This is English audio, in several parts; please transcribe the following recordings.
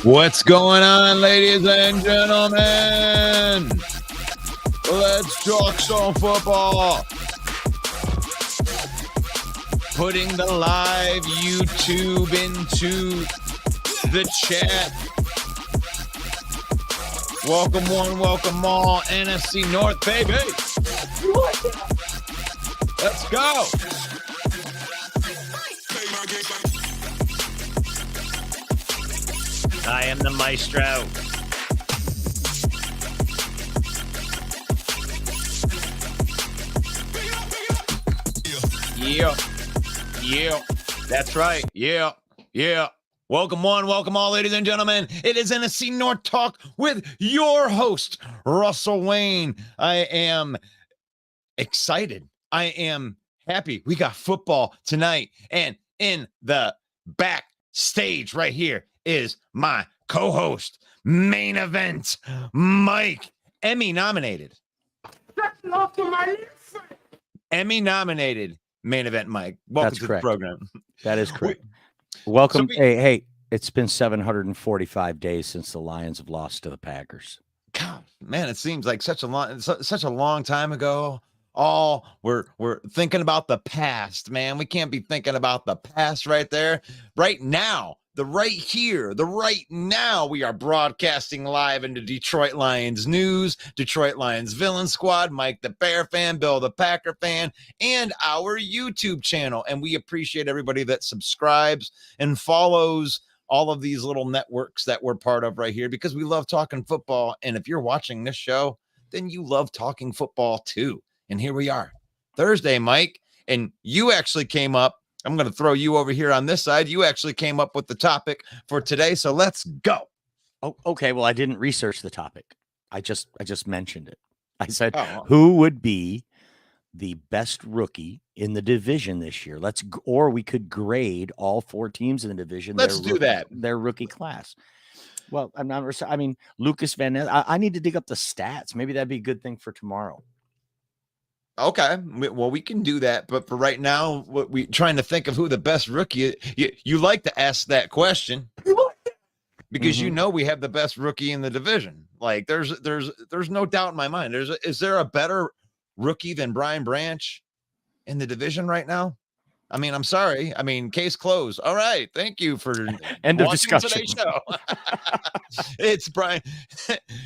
What's going on, ladies and gentlemen? Let's talk some football. Putting the live YouTube into the chat. Welcome one, welcome all. NFC North, baby. Let's go. I am the maestro. Yeah. That's right. Yeah. Welcome one, welcome all, ladies and gentlemen. It is NFC North Talk with your host, Russell Wayne. I am excited. I am happy. We got football tonight. And in the backstage right here is my co-host, main event, Mike. Emmy nominated. Emmy nominated main event, Mike. Welcome That's to correct. the program. That is correct. Welcome. So Hey, it's been 745 days since the Lions have lost to the Packers. God, man, it seems like such a long time ago. We're thinking about the past, man. We can't be thinking about the past right there. Right now, the right now, we are broadcasting live into Detroit Lions news, Detroit Lions villain squad, Mike the Bear fan, Bill the Packer fan, and our YouTube channel. And we appreciate everybody that subscribes and follows all of these little networks that we're part of right here, because we love talking football. And if you're watching this show, then you love talking football too. And here we are, Thursday, Mike, and you actually came up. I'm going to throw you over here on this side. You actually came up with the topic for today. So let's go. Oh, okay. Well, I didn't research the topic. I just mentioned it. I said, Oh. who would be the best rookie in the division this year? Or we could grade all four teams in the division. Let's do that. Their rookie class. Well, Lucas Van Ness. I need to dig up the stats. Maybe that'd be a good thing for tomorrow. Okay, well, we can do that, but for right now, we trying to think of who the best rookie is. You like to ask that question because you know we have the best rookie in the division. Like there's no doubt in my mind. Is there a better rookie than Brian Branch in the division right now? I mean, I'm sorry. I mean, case closed. All right. Thank you for end of watching discussion. Today's show. It's Brian.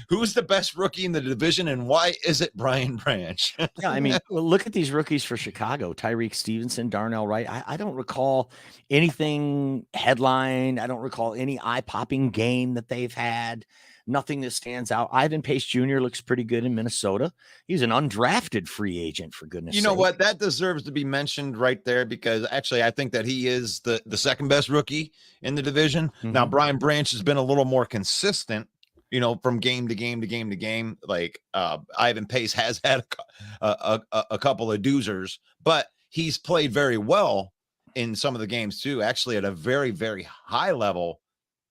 Who's the best rookie in the division, and why is it Brian Branch? Yeah, I mean, well, look at these rookies for Chicago: Tyreek Stevenson, Darnell Wright. I don't recall anything headline. I don't recall any eye-popping game that they've had. Nothing that stands out. Ivan Pace Jr. looks pretty good in Minnesota. He's an undrafted free agent, for goodness sake. You know what? That deserves to be mentioned right there, because actually I think that he is the second best rookie in the division. Now, Brian Branch has been a little more consistent, from game to game to game to game. Like Ivan Pace has had a couple of doozers, but he's played very well in some of the games too, actually at a very, very high level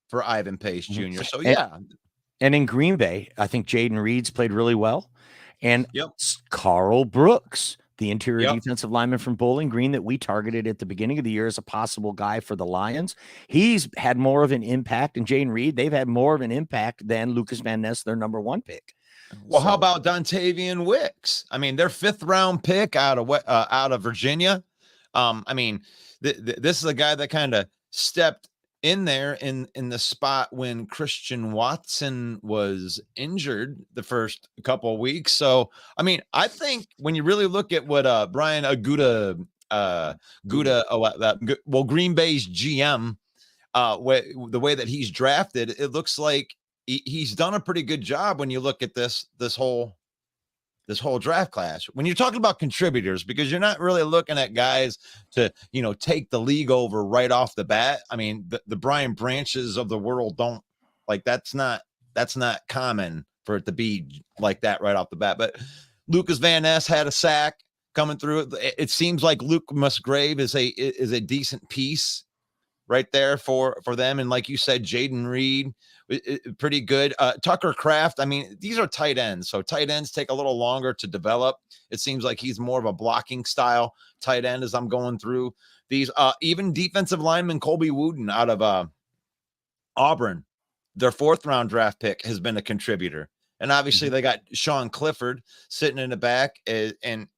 for Ivan Pace Jr. So, yeah. And in Green Bay, I think Jaden Reed's played really well. And Carl Brooks, the interior defensive lineman from Bowling Green that we targeted at the beginning of the year as a possible guy for the Lions, he's had more of an impact. And Jaden Reed, they've had more of an impact than Lucas Van Ness, their number one pick. Well, how about Dontavian Wicks? I mean, their 5th-round pick out of Virginia. I mean, this is a guy that kind of stepped in there in the spot when Christian Watson was injured the first couple of weeks. So, I mean, I think when you really look at what Brian Green Bay's GM, the way that he's drafted, it looks like he's done a pretty good job when you look at this whole draft class. When you're talking about contributors, because you're not really looking at guys to, take the league over right off the bat. I mean, the Brian Branches of the world don't, like, that's not common for it to be like that right off the bat. But Lucas Van Ness had a sack coming through. It seems like Luke Musgrave is a decent piece right there for them. And like you said, Jaden Reed, pretty good. Tucker Kraft, I mean, these are tight ends. So tight ends take a little longer to develop. It seems like he's more of a blocking style tight end as I'm going through these. Even defensive lineman Colby Wooden out of Auburn their 4th-round draft pick has been a contributor. And obviously they got Sean Clifford sitting in the back, and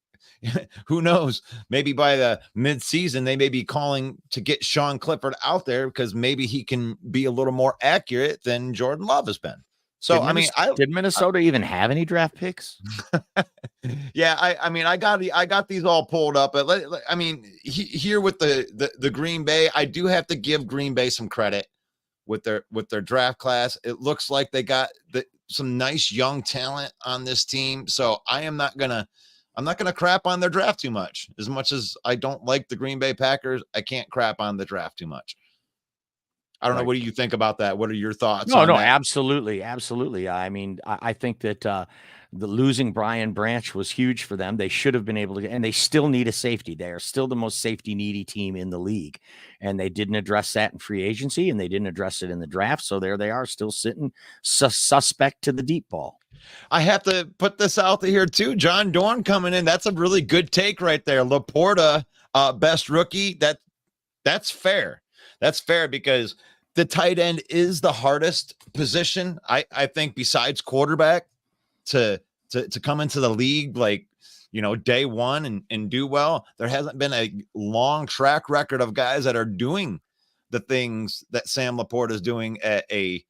who knows, maybe by the midseason, they may be calling to get Sean Clifford out there because maybe he can be a little more accurate than Jordan Love has been. So, did Minnesota even have any draft picks? Yeah, I got these all pulled up, but here with the Green Bay, I do have to give Green Bay some credit with their draft class. It looks like they got some nice young talent on this team. So I'm not gonna crap on their draft too much. As much as I don't like the Green Bay Packers, I can't crap on the draft too much. I don't know. What do you think about that? What are your thoughts? No, absolutely. Absolutely. I mean, I think that the losing Brian Branch was huge for them. They should have been able to, and they still need a safety. They are still the most safety needy team in the league. And they didn't address that in free agency, and they didn't address it in the draft. So there they are, still sitting suspect to the deep ball. I have to put this out there too. John Dorn coming in. That's a really good take right there. Laporta, best rookie. That's fair. That's fair because the tight end is the hardest position, I think, besides quarterback to come into the league like, day one and do well. There hasn't been a long track record of guys that are doing the things that Sam Laporta is doing at the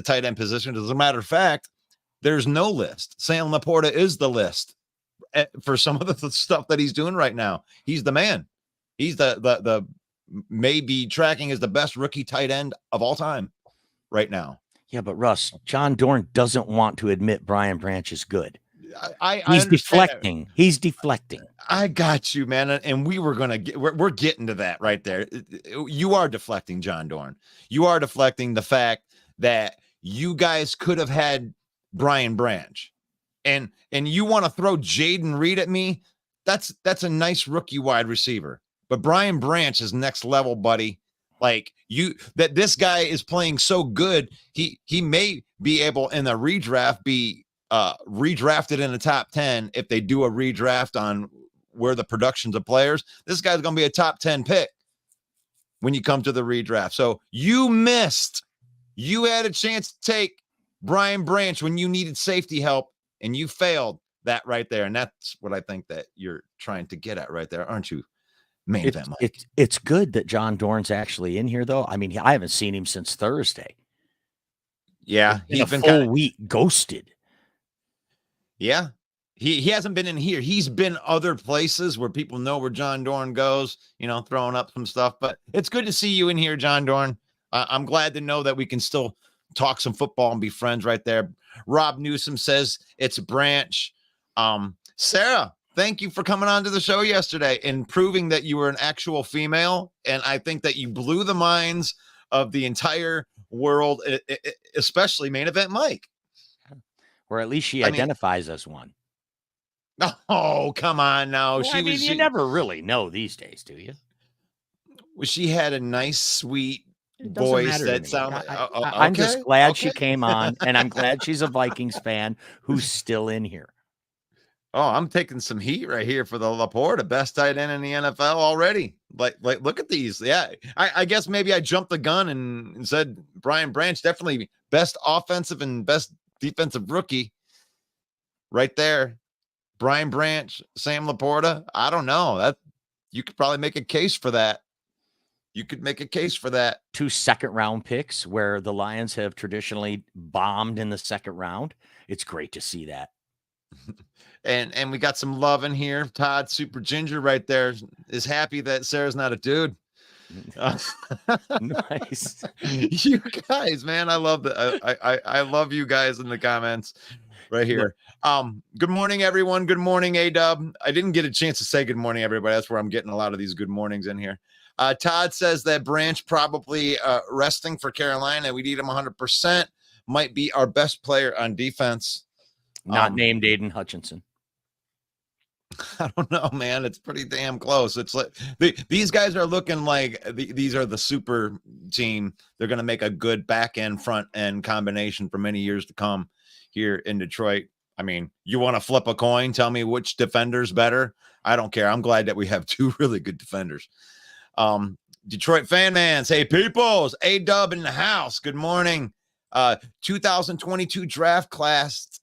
tight end position. As a matter of fact, there's no list. Sam Laporta is the list for some of the stuff that he's doing right now. He's the man. He's the maybe tracking as the best rookie tight end of all time right now. Yeah, but Russ, John Dorn doesn't want to admit Brian Branch is good. He's deflecting. He's deflecting. I got you, man. And we're getting to that right there. You are deflecting, John Dorn. You are deflecting the fact that you guys could have had Brian Branch, and you want to throw Jaden Reed at me. That's a nice rookie wide receiver. But Brian Branch is next level, buddy. Like this guy is playing so good. He may be able in a redraft be redrafted in the top 10 if they do a redraft on where the productions of players. This guy's going to be a top 10 pick when you come to the redraft. So you missed. You had a chance to take Brian Branch when you needed safety help, and you failed that right there. And that's what I think that you're trying to get at right there, aren't you? It's good that John Dorn's actually in here, though. I mean, I haven't seen him since Thursday. Yeah, he's been full week ghosted. Yeah, he hasn't been in here. He's been other places where people know where John Dorn goes, throwing up some stuff. But it's good to see you in here, John Dorn. I'm glad to know that we can still talk some football and be friends right there. Rob Newsom says it's Branch. Sarah, thank you for coming on to the show yesterday and proving that you were an actual female. And I think that you blew the minds of the entire world, especially Main Event Mike. Or at least she identifies as one. Oh, come on now. Well, you never really know these days, do you? Well, she had a nice, sweet voice that sounded I'm just glad she came on, and I'm glad she's a Vikings fan who's still in here. Oh, I'm taking some heat right here for the Laporta, best tight end in the NFL already. Like, look at these. Yeah, I guess maybe I jumped the gun and said Brian Branch, definitely best offensive and best defensive rookie right there. Brian Branch, Sam Laporta. I don't know. That you could probably make a case for that. You could make a case for that. 2 second-round picks where the Lions have traditionally bombed in the second round. It's great to see that. And we got some love in here. Todd Super Ginger right there is happy that Sarah's not a dude. Nice. You guys, man, I love I love you guys in the comments right here. Good morning, everyone. Good morning, A-Dub. I didn't get a chance to say good morning, everybody. That's where I'm getting a lot of these good mornings in here. Todd says that Branch probably resting for Carolina. We need him 100%. Might be our best player on defense. Not named Aiden Hutchinson. I don't know, man. It's pretty damn close. It's like these guys are looking like these are the super team. They're going to make a good back end, front end combination for many years to come here in Detroit. I mean, you want to flip a coin? Tell me which defender's better. I don't care. I'm glad that we have 2 really good defenders. Detroit fan man, say peoples, A-Dub in the house. Good morning. 2022 draft class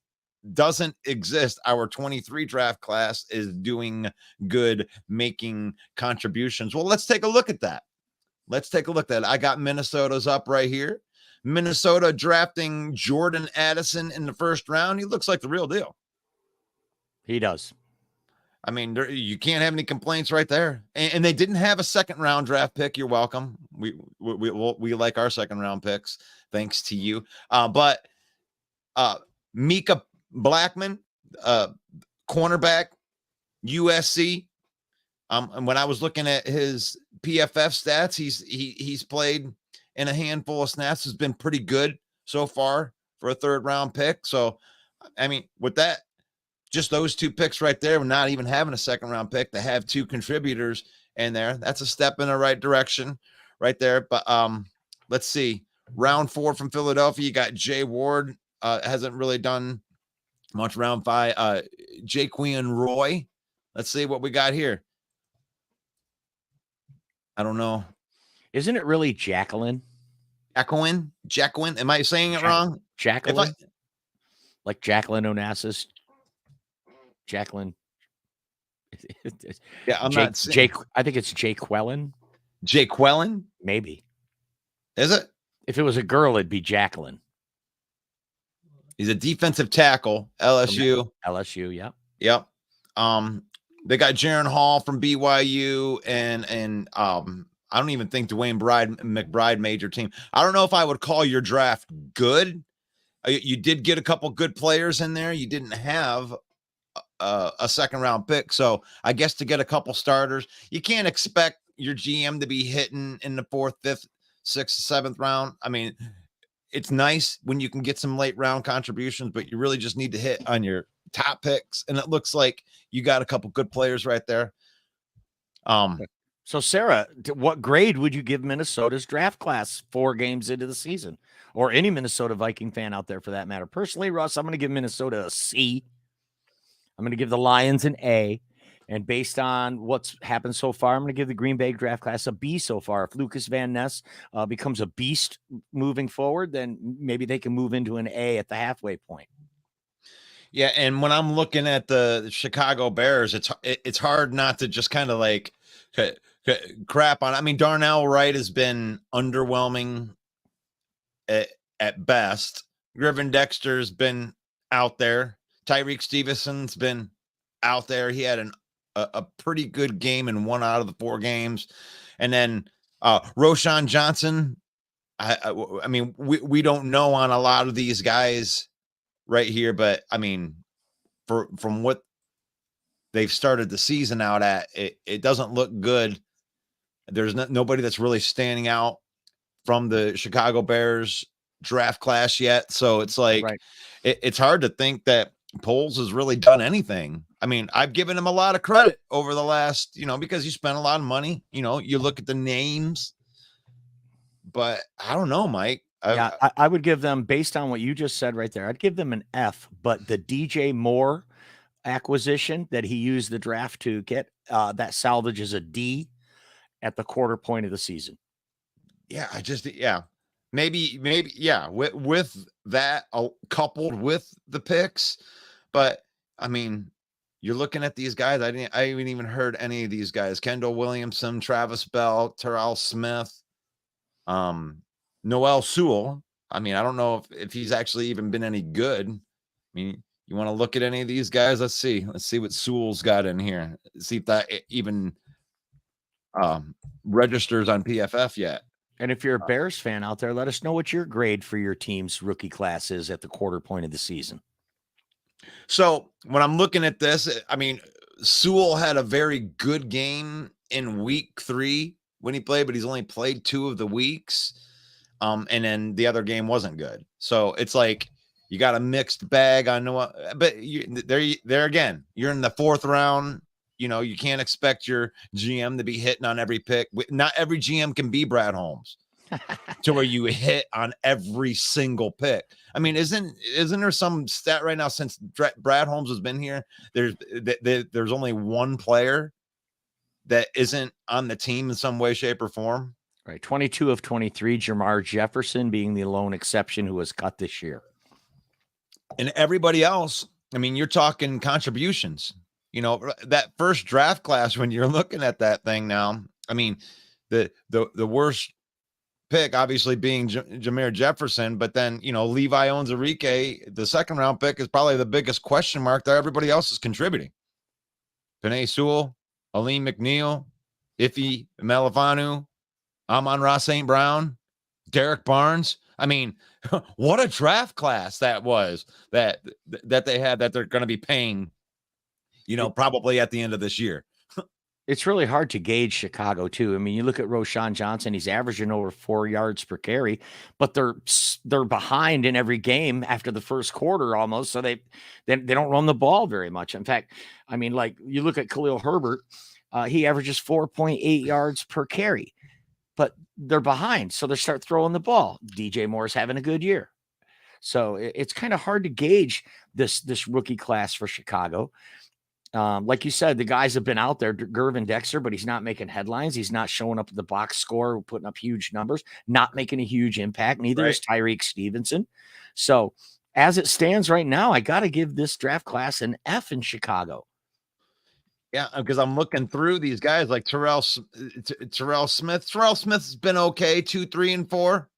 doesn't exist. Our 23 draft class is doing good, making contributions. Well, let's take a look at that. I got Minnesota's up right here. Minnesota drafting Jordan Addison in the first round. He looks like the real deal. He does. I mean, you can't have any complaints right there. And they didn't have a second round draft pick. You're welcome. We like our second round picks, thanks to you. But Mika Blackman, cornerback, USC. And when I was looking at his PFF stats, he's played in a handful of snaps, has been pretty good so far for a third round pick. So, I mean, with that, just those two picks right there, not even having a second round pick, to have two contributors in there, that's a step in the right direction right there. But let's see. Round 4 from Philadelphia, you got Jay Ward, hasn't really done much. Round 5, Jaquan Roy. Let's see what we got here. I don't know. Isn't it really Jacqueline? Jacqueline? Am I saying it wrong? Jacqueline? Like Jacqueline Onassis? Jacqueline. Yeah, I'm not saying. Jake. I think it's Jaqueline. Jaqueline? Maybe. Is it? If it was a girl, it'd be Jacqueline. He's a defensive tackle, LSU. LSU, yeah. Yep. They got Jaron Hall from BYU, and I don't even think Dwayne McBride made your team. I don't know if I would call your draft good. You did get a couple good players in there. You didn't have a second round pick. So I guess to get a couple starters, you can't expect your GM to be hitting in the 4th, 5th, 6th, 7th round. I mean, it's nice when you can get some late round contributions, but you really just need to hit on your top picks. And it looks like you got a couple good players right there. So Sarah, what grade would you give Minnesota's draft class 4 games into the season, or any Minnesota Viking fan out there for that matter? Personally, Russ, I'm going to give Minnesota a C. I'm going to give the Lions an A. And based on what's happened so far, I'm going to give the Green Bay draft class a B so far. If Lucas Van Ness becomes a beast moving forward, then maybe they can move into an A at the halfway point. Yeah, and when I'm looking at the Chicago Bears, it's hard not to just kind of like crap on. I mean, Darnell Wright has been underwhelming at best. Griffin Dexter's been out there. Tyreek Stevenson's been out there. He had a pretty good game in 1 out of the 4 games. And then Roshan Johnson, I mean, we don't know on a lot of these guys right here, but I mean, from what they've started the season out at, it doesn't look good. There's nobody that's really standing out from the Chicago Bears draft class yet. So it's like, right. It's hard to think that Poles has really done anything. I mean, I've given him a lot of credit over the last, because you spent a lot of money, you look at the names, but I don't know, Mike. I would give them, based on what you just said right there, I'd give them an F, but the DJ Moore acquisition that he used the draft to get, that salvages a D at the quarter point of the season. Yeah. Maybe. Yeah. With that coupled with the picks, but I mean, you're looking at these guys. I haven't even heard any of these guys. Kendall Williamson, Travis Bell, Terrell Smith, Noel Sewell. I mean, I don't know if he's actually even been any good. I mean, you want to look at any of these guys? Let's see what Sewell's got in here. See if that even registers on PFF yet. And if you're a Bears fan out there, let us know what your grade for your team's rookie class is at the quarter point of the season. So when I'm looking at this, I mean, Sewell had a very good game in week 3 when he played, but he's only played 2 of the weeks. And then the other game wasn't good. So it's like you got a mixed bag on Noah, but there again, you're in the 4th round. You can't expect your GM to be hitting on every pick. Not every GM can be Brad Holmes to where you hit on every single pick. I mean, isn't there some stat right now since Brad Holmes has been here? There's only one player that isn't on the team in some way, shape, or form. Right. 22 of 23, Jamar Jefferson being the lone exception who was cut this year. And everybody else, I mean, you're talking contributions. That first draft class, when you're looking at that thing now, I mean, the worst pick obviously being Jameer Jefferson, but then, Levi Onwuzurike, the second round pick, is probably the biggest question mark there. Everybody else is contributing. Penei Sewell, Aleem McNeil, Ife Melifanu, Amon-Ra St. Brown, Derek Barnes. I mean, what a draft class that was that they had that they're going to be paying, probably at the end of this year. It's really hard to gauge Chicago too. I mean, you look at Roschon Johnson, he's averaging over 4 yards per carry, but they're behind in every game after the first quarter almost. So they don't run the ball very much. In fact, I mean, like you look at Khalil Herbert, he averages 4.8 yards per carry, but they're behind. So they start throwing the ball. DJ Moore's having a good year. So it's kind of hard to gauge this rookie class for Chicago. Like you said, the guys have been out there, Gervin Dexter, but he's not making headlines. He's not showing up at the box score, putting up huge numbers, not making a huge impact. Neither is Tyreek Stevenson. So as it stands right now, I got to give this draft class an F in Chicago. Yeah, because I'm looking through these guys like Terrell Smith. Terrell Smith's been okay, 2, 3, and 4.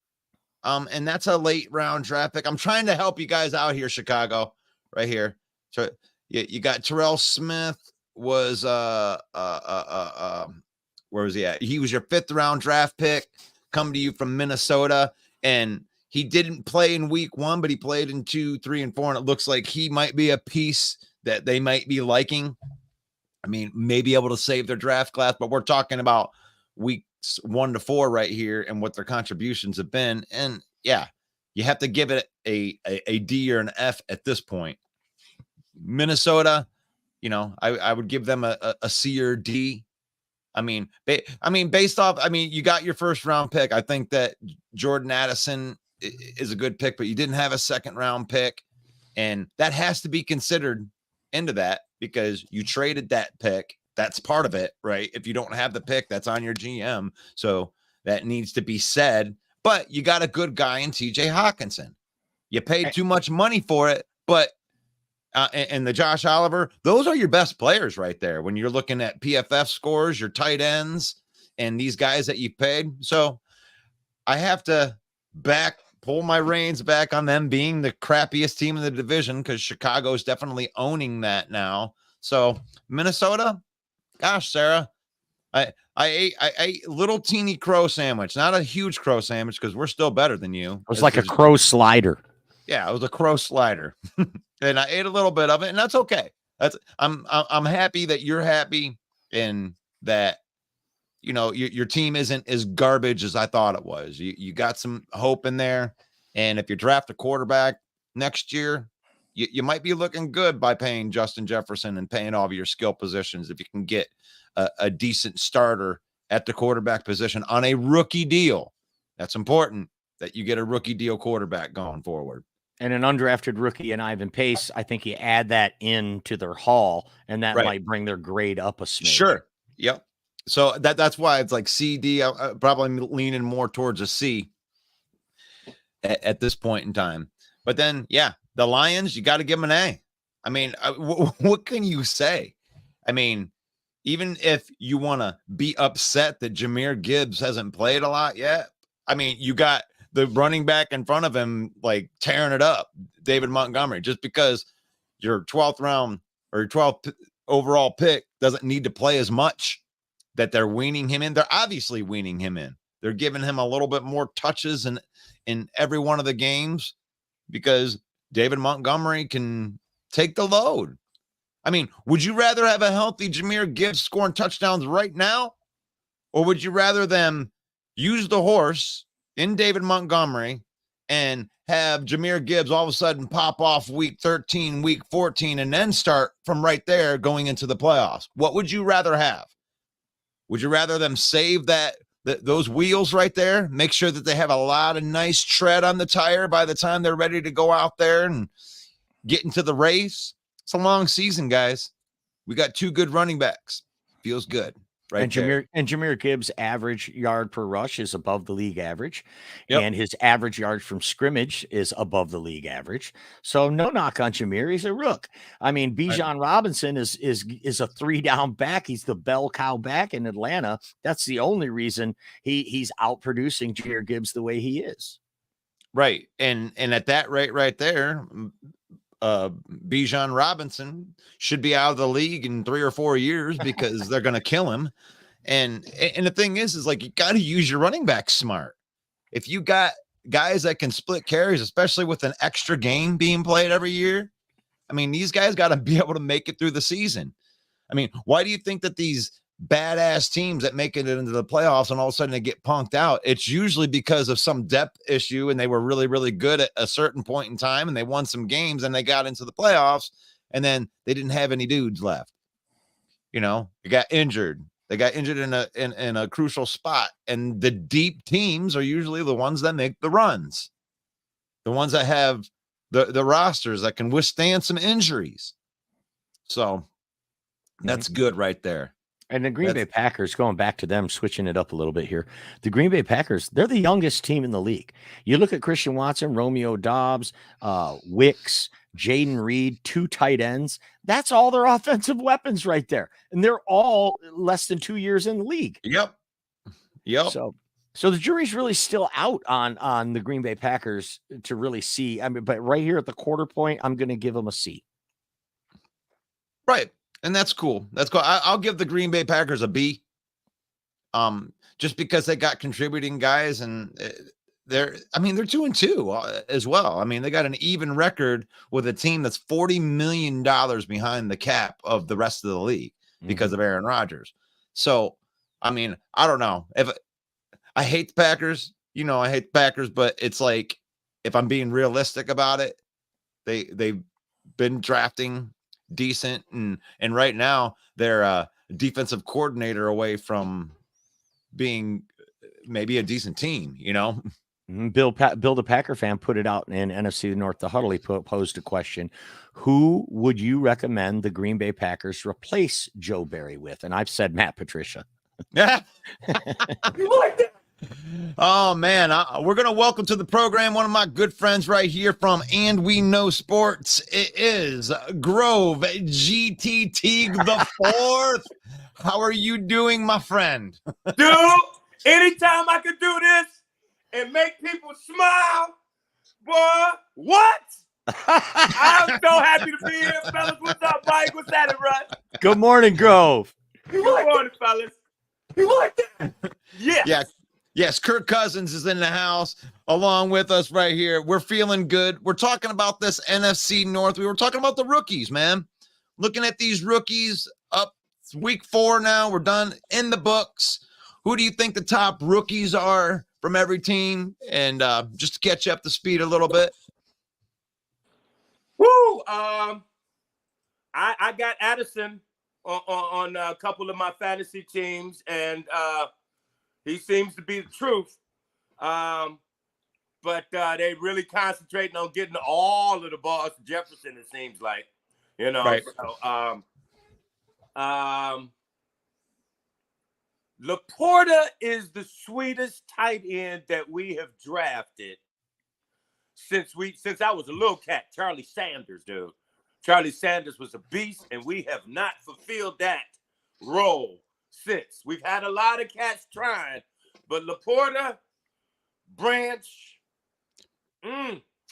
And that's a late round draft pick. I'm trying to help you guys out here, Chicago, right here. So you got Terrell Smith was where was he at? He was your 5th round draft pick, come to you from Minnesota, and he didn't play in week 1, but he played in 2, 3, and 4, and it looks like he might be a piece that they might be liking. I mean, maybe able to save their draft class, but we're talking about weeks 1 to 4 right here and what their contributions have been. And yeah, you have to give it a D or an F at this point. Minnesota, I would give them a C or D. I mean, based off, you got your first round pick. I think that Jordan Addison is a good pick, but you didn't have a second round pick, and that has to be considered into that because you traded that pick. That's part of it, right? If you don't have the pick, that's on your GM. So that needs to be said, but you got a good guy in TJ Hawkinson. You paid too much money for it, but and the Josh Oliver, those are your best players right there. When you're looking at PFF scores, your tight ends, and these guys that you paid. So I have to pull my reins back on them being the crappiest team in the division because Chicago's definitely owning that now. So Minnesota, gosh, Sarah, I ate little teeny crow sandwich, not a huge crow sandwich because we're still better than you. It was like a crow slider. Yeah, it was a crow slider. And I ate a little bit of it, and that's okay. I'm happy that you're happy and that your team isn't as garbage as I thought it was. You got some hope in there, and if you draft a quarterback next year, you might be looking good by paying Justin Jefferson and paying all of your skill positions if you can get a decent starter at the quarterback position on a rookie deal. That's important that you get a rookie deal quarterback going forward. And an undrafted rookie in Ivan Pace, I think you add that into their haul, and that might bring their grade up a smidge. Sure. Yep. So that's why it's like C, D. I'm probably leaning more towards a C at this point in time. But then, yeah, the Lions, you got to give them an A. I mean, what can you say? I mean, even if you want to be upset that Jahmyr Gibbs hasn't played a lot yet, I mean, you got the running back in front of him, like tearing it up, David Montgomery, just because your 12th round or your 12th overall pick doesn't need to play as much that they're weaning him in. They're obviously weaning him in. They're giving him a little bit more touches in every one of the games because David Montgomery can take the load. I mean, would you rather have a healthy Jahmyr Gibbs scoring touchdowns right now? Or would you rather them use the horse in David Montgomery and have Jahmyr Gibbs all of a sudden pop off week 13, week 14, and then start from right there going into the playoffs? What would you rather have? Would you rather them save those wheels right there, make sure that they have a lot of nice tread on the tire by the time they're ready to go out there and get into the race? It's a long season, guys. We got 2 good running backs. Feels good right there. Jahmyr Gibbs' average yard per rush is above the league average, Yep. and his average yards from scrimmage is above the league average. So no knock on Jahmyr. He's a rook. I mean, Bijan Robinson is a 3-down back. He's the bell cow back in Atlanta. That's the only reason he's outproducing Jahmyr Gibbs the way he is. Right. And at that rate right there, Bijan Robinson should be out of the league in 3 or 4 years because they're going to kill him. And the thing is like, you got to use your running back smart. If you got guys that can split carries, especially with an extra game being played every year, I mean, these guys got to be able to make it through the season. I mean, why do you think that these badass teams that make it into the playoffs and all of a sudden they get punked out? It's usually because of some depth issue and they were really, really good at a certain point in time and they won some games and they got into the playoffs and then they didn't have any dudes left. You know, they got injured. They got injured in a crucial spot. And the deep teams are usually the ones that make the runs. The ones that have the rosters that can withstand some injuries. So that's good right there. And the Green Bay Packers, going back to them, switching it up a little bit here. The Green Bay Packers, they're the youngest team in the league. You look at Christian Watson, Romeo Doubs, Wicks, Jaden Reed, 2 tight ends. That's all their offensive weapons right there. And they're all less than 2 years in the league. Yep. So the jury's really still out on the Green Bay Packers to really see. I mean, but right here at the quarter point, I'm going to give them a C. Right. And that's cool. That's cool. I'll give the Green Bay Packers a B. Just because they got contributing guys and they're 2-2 as well. I mean, they got an even record with a team that's $40 million behind the cap of the rest of the league because of Aaron Rodgers. So, I mean, I don't know if I hate the Packers, but it's like, if I'm being realistic about it, they've been drafting decent and right now they're a defensive coordinator away from being maybe a decent team. Bill the Packer fan put it out in NFC North the Huddle. He posed a question: who would you recommend the Green Bay Packers replace Joe Barry with? And I've said Matt Patricia. Yeah. You like that? Oh man, we're gonna welcome to the program one of my good friends right here from And We Know Sports. It is Grove GTT the fourth. How are you doing, my friend? Dude, anytime I can do this and make people smile, boy, what? I'm so happy to be here, fellas. What's up, Mike? What's that, Russ? Good morning, Grove. Good morning, fellas. You like that? Yeah. Yes, Kirk Cousins is in the house along with us right here. We're feeling good. We're talking about this NFC North. We were talking about the rookies, man. Looking at these rookies up week 4 now. We're done in the books. Who do you think the top rookies are from every team? And just to catch you up to speed a little bit. Woo! I got Addison on a couple of my fantasy teams, and he seems to be the truth. But they really concentrating on getting all of the balls to Jefferson, it seems like. Right. So, Laporta is the sweetest tight end that we have drafted since I was a little cat. Charlie Sanders, dude. Charlie Sanders was a beast, and we have not fulfilled that role since. We've had a lot of cats trying, but Laporta, Branch,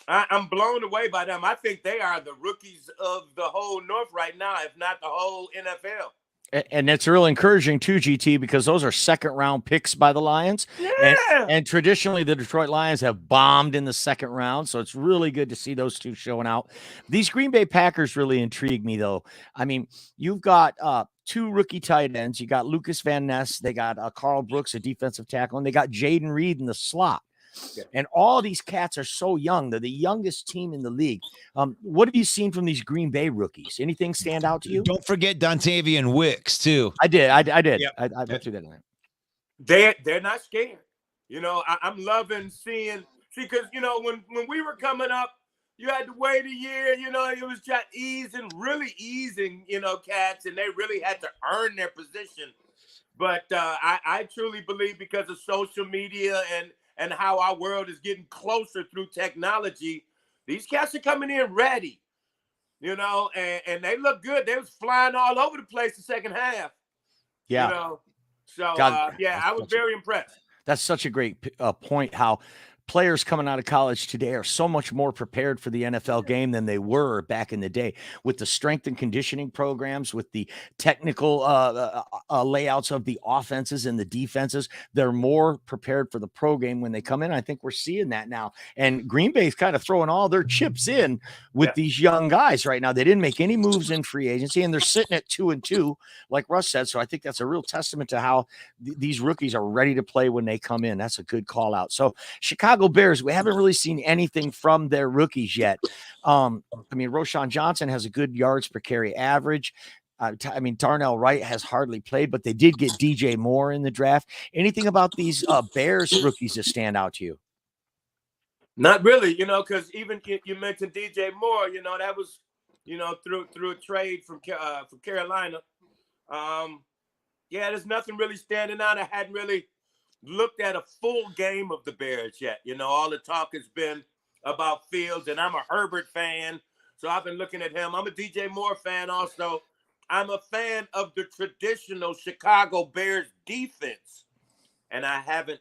I'm blown away by them. I think they are the rookies of the whole North right now, if not the whole NFL. And it's real encouraging too, GT, because those are second-round picks by the Lions. Yeah. And traditionally, the Detroit Lions have bombed in the second round, so it's really good to see those two showing out. These Green Bay Packers really intrigue me, though. I mean, you've got 2 rookie tight ends. You got Lucas Van Ness. They got Carl Brooks, a defensive tackle, and they got Jaden Reed in the slot. Yeah. And all these cats are so young. They're the youngest team in the league. What have you seen from these Green Bay rookies? Anything stand out to you? Don't forget Dontavian Wicks, too. I did. Yep. I threw that in there. They're not scared. I'm loving seeing – because, when we were coming up, you had to wait a year. It was just really easing, cats, and they really had to earn their position. But I truly believe because of social media and how our world is getting closer through technology, these cats are coming in ready, you know, and they look good. They was flying all over the place the second half, Yeah. you know. So, God, yeah, I was very impressed. That's such a great point, how players coming out of college today are so much more prepared for the NFL game than they were back in the day, with the strength and conditioning programs, with the technical layouts of the offenses and the defenses. They're more prepared for the pro game when they come in. I think we're seeing that now. And Green Bay's kind of throwing all their chips in with these young guys right now. They didn't make any moves in free agency, and they're sitting at 2-2, like Russ said. So I think that's a real testament to how these rookies are ready to play when they come in. That's a good call out. So Chicago Bears, we haven't really seen anything from their rookies yet. I mean, Roshan Johnson has a good yards per carry average. I mean, Darnell Wright has hardly played, but they did get DJ Moore in the draft. Anything about these Bears rookies that stand out to you? Not really, you know, because even you mentioned DJ Moore, you know, that was, you know, through a trade from Carolina. Yeah, there's nothing really standing out. I hadn't really looked at a full game of the Bears yet. You know, all the talk has been about Fields, and I'm a Herbert fan, so I've been looking at him. I'm a DJ Moore fan also. I'm a fan of the traditional Chicago Bears defense, and I haven't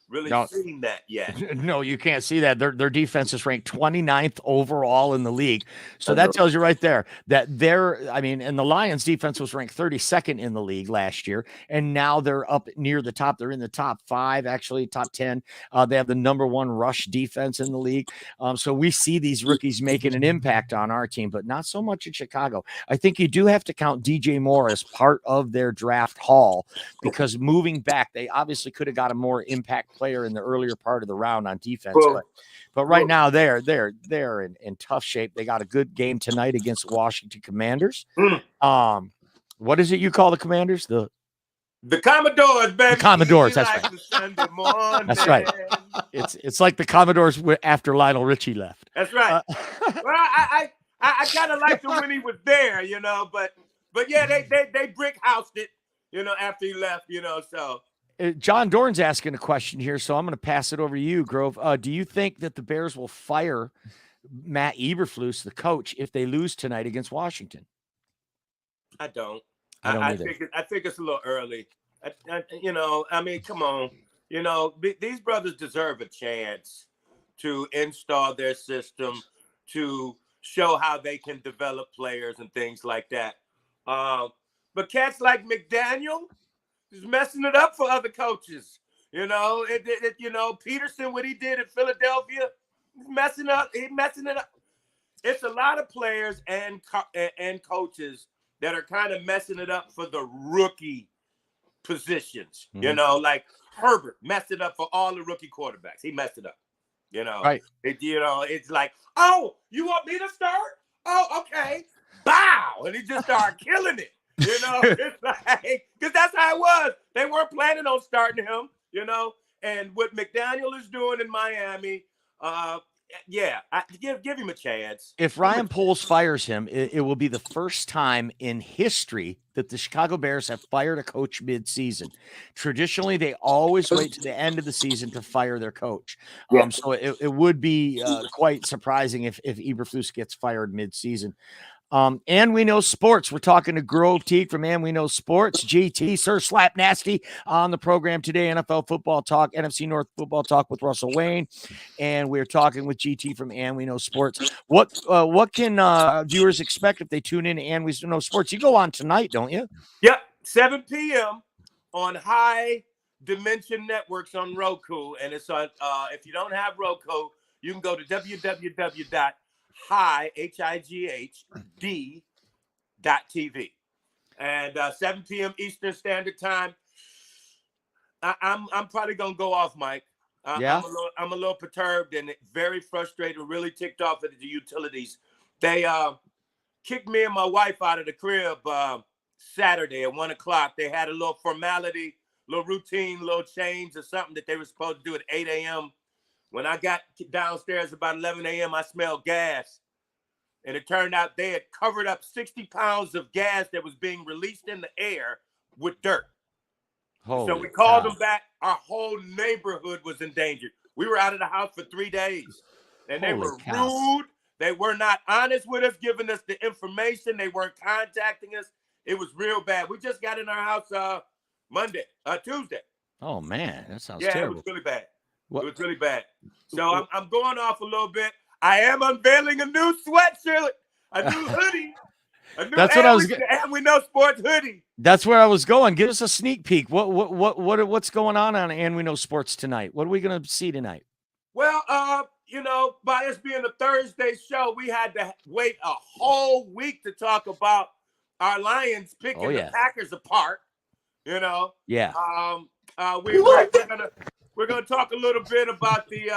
really seen that yet. No, you can't see that. Their defense is ranked 29th overall in the league. So that tells you right there that and the Lions defense was ranked 32nd in the league last year. And now they're up near the top. They're in the top 5, actually top 10. They have the number 1 rush defense in the league. So we see these rookies making an impact on our team, but not so much in Chicago. I think you do have to count DJ Moore as part of their draft haul, because moving back, they obviously could have got a more impact player in the earlier part of the round on defense, but right now they're in tough shape. They got a good game tonight against Washington Commanders. What is it you call the Commanders? The Commodores, baby. The Commodores, that's like right. Sunday morning. That's right. It's like the Commodores after Lionel Richie left. That's right. Well, I kind of liked him when he was there, you know, but yeah, they brick housed it, you know, after he left, you know, so. John Dorn's asking a question here, so I'm going to pass it over to you, Grove. Do you think that the Bears will fire Matt Eberflus, the coach, if they lose tonight against Washington? I don't. I think it's a little early. You know, I mean, come on. You know, these brothers deserve a chance to install their system, to show how they can develop players and things like that. But cats like McDaniel is messing it up for other coaches. You know, you know, Peterson, what he did at Philadelphia, he's messing it up. It's a lot of players and coaches that are kind of messing it up for the rookie positions. You know, like Herbert messed it up for all the rookie quarterbacks. He messed it up. You know, right? You know, it's like, oh, you want me to start? Oh, okay. Bow, and he just started killing it. You know, it's like, because that's how it was. They weren't planning on starting him, you know. And what McDaniel is doing in Miami, yeah, give him a chance. If Ryan Poles fires him, it will be the first time in history that the Chicago Bears have fired a coach mid-season. Traditionally, they always wait to the end of the season to fire their coach. So it would be quite surprising if Eberflus gets fired mid-season. And we know sports. We're talking to Grove Teague from And We Know Sports. GT, Sir Slap Nasty on the program today. NFL football talk, NFC North football talk with Russell Wayne, and we're talking with GT from And We Know Sports. What can viewers expect if they tune in to And We Know Sports? You go on tonight, don't you? Yep, 7 p.m. on High Dimension Networks on Roku, and it's on. If you don't have Roku, you can go to www.higd.tv. And 7 p.m. Eastern Standard Time. I'm probably gonna go off, Mike. Yeah. I'm a little perturbed and very frustrated, really ticked off at the utilities. They kicked me and my wife out of the crib Saturday at 1:00. They had a little formality, little routine, little change or something that they were supposed to do at 8 a.m. When I got downstairs about 11 a.m., I smelled gas. And it turned out they had covered up 60 pounds of gas that was being released in the air with dirt. Holy so we called cow. them back. Our whole neighborhood was endangered. We were out of the house for 3 days. And they Holy were cow. rude. They were not honest with us, giving us the information. They weren't contacting us. It was real bad. We just got in our house Tuesday. Oh man, that sounds Yeah, terrible. it was really bad. What? It was really bad. So I'm going off a little bit. I am unveiling a new sweatshirt, a new hoodie, a new That's what I was and we know sports hoodie. That's where I was going. Give us a sneak peek. What's going on And We Know Sports tonight? What are we going to see tonight? Well, by us being a Thursday show, we had to wait a whole week to talk about our Lions picking the Packers apart. Yeah. We're gonna talk a little bit about the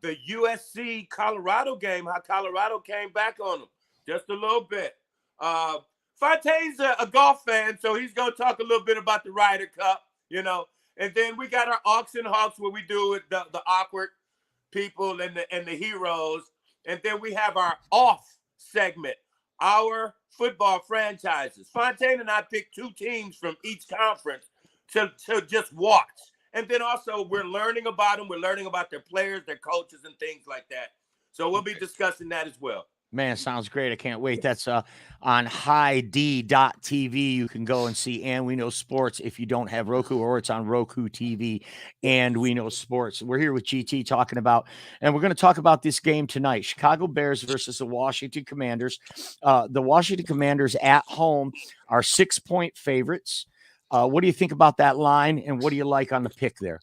USC Colorado game, how Colorado came back on them just a little bit. Fontaine's a golf fan, so he's gonna talk a little bit about the Ryder Cup, And then we got our Aux and Hawks where we do it, the awkward people and the heroes. And then we have our off segment, our football franchises. Fontaine and I picked 2 teams from each conference to just watch. And then also we're learning about them. We're learning about their players, their coaches, and things like that. So we'll be discussing that as well. Man, sounds great. I can't wait. That's on high-d.tv. You can go and see And We Know Sports if you don't have Roku, or it's on Roku TV, And We Know Sports. We're here with GT talking about, and we're going to talk about this game tonight, Chicago Bears versus the Washington Commanders. The Washington Commanders at home are 6-point favorites. What do you think about that line, and what do you like on the pick there?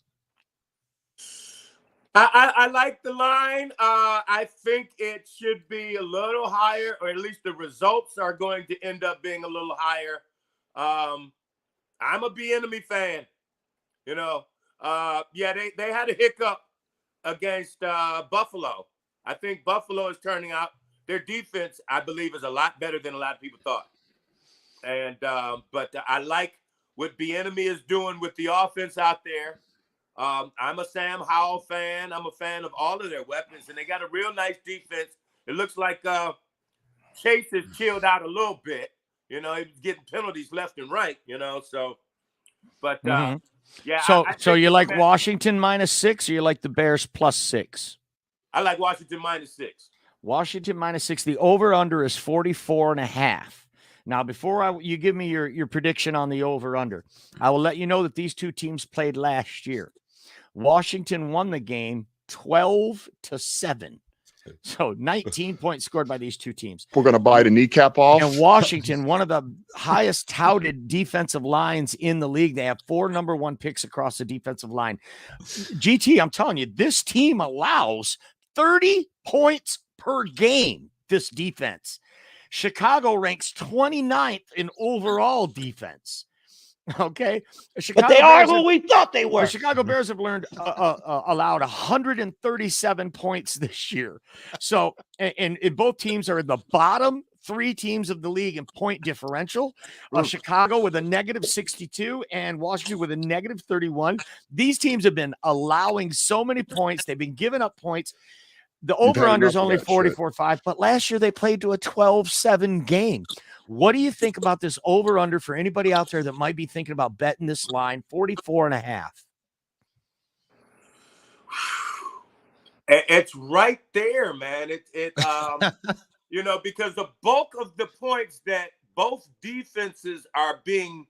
I like the line. I think it should be a little higher, or at least the results are going to end up being a little higher. I'm a Bieniemy fan. They had a hiccup against Buffalo. I think Buffalo is turning out. Their defense, I believe, is a lot better than a lot of people thought. And but I like what Bieniemy is doing with the offense out there. I'm a Sam Howell fan. I'm a fan of all of their weapons, and they got a real nice defense. It looks like Chase has chilled out a little bit. He was getting penalties left and right. So, but yeah. So you like Washington -6, or you like the Bears +6? I like Washington -6. Washington -6. The over/under is 44.5. Now, before you give me your prediction on the over/under, I will let you know that these 2 teams played last year. Washington won the game 12-7. So 19 points scored by these 2 teams. We're going to buy the kneecap off. And Washington, one of the highest touted defensive lines in the league. They have 4 number 1 picks across the defensive line. GT, I'm telling you, this team allows 30 points per game, this defense. Chicago ranks 29th in overall defense. Okay. But they are who we thought they were. The Chicago Bears have allowed 137 points this year. So, and both teams are in the bottom 3 teams of the league in point differential. Chicago with a -62 and Washington with a -31. These teams have been allowing so many points. They've been giving up points. The over/under is only 44.5, but last year they played to a 12-7 game. What do you think about this over/under for anybody out there that might be thinking about betting this line, 44.5? It's right there, man. Because the bulk of the points that both defenses are being,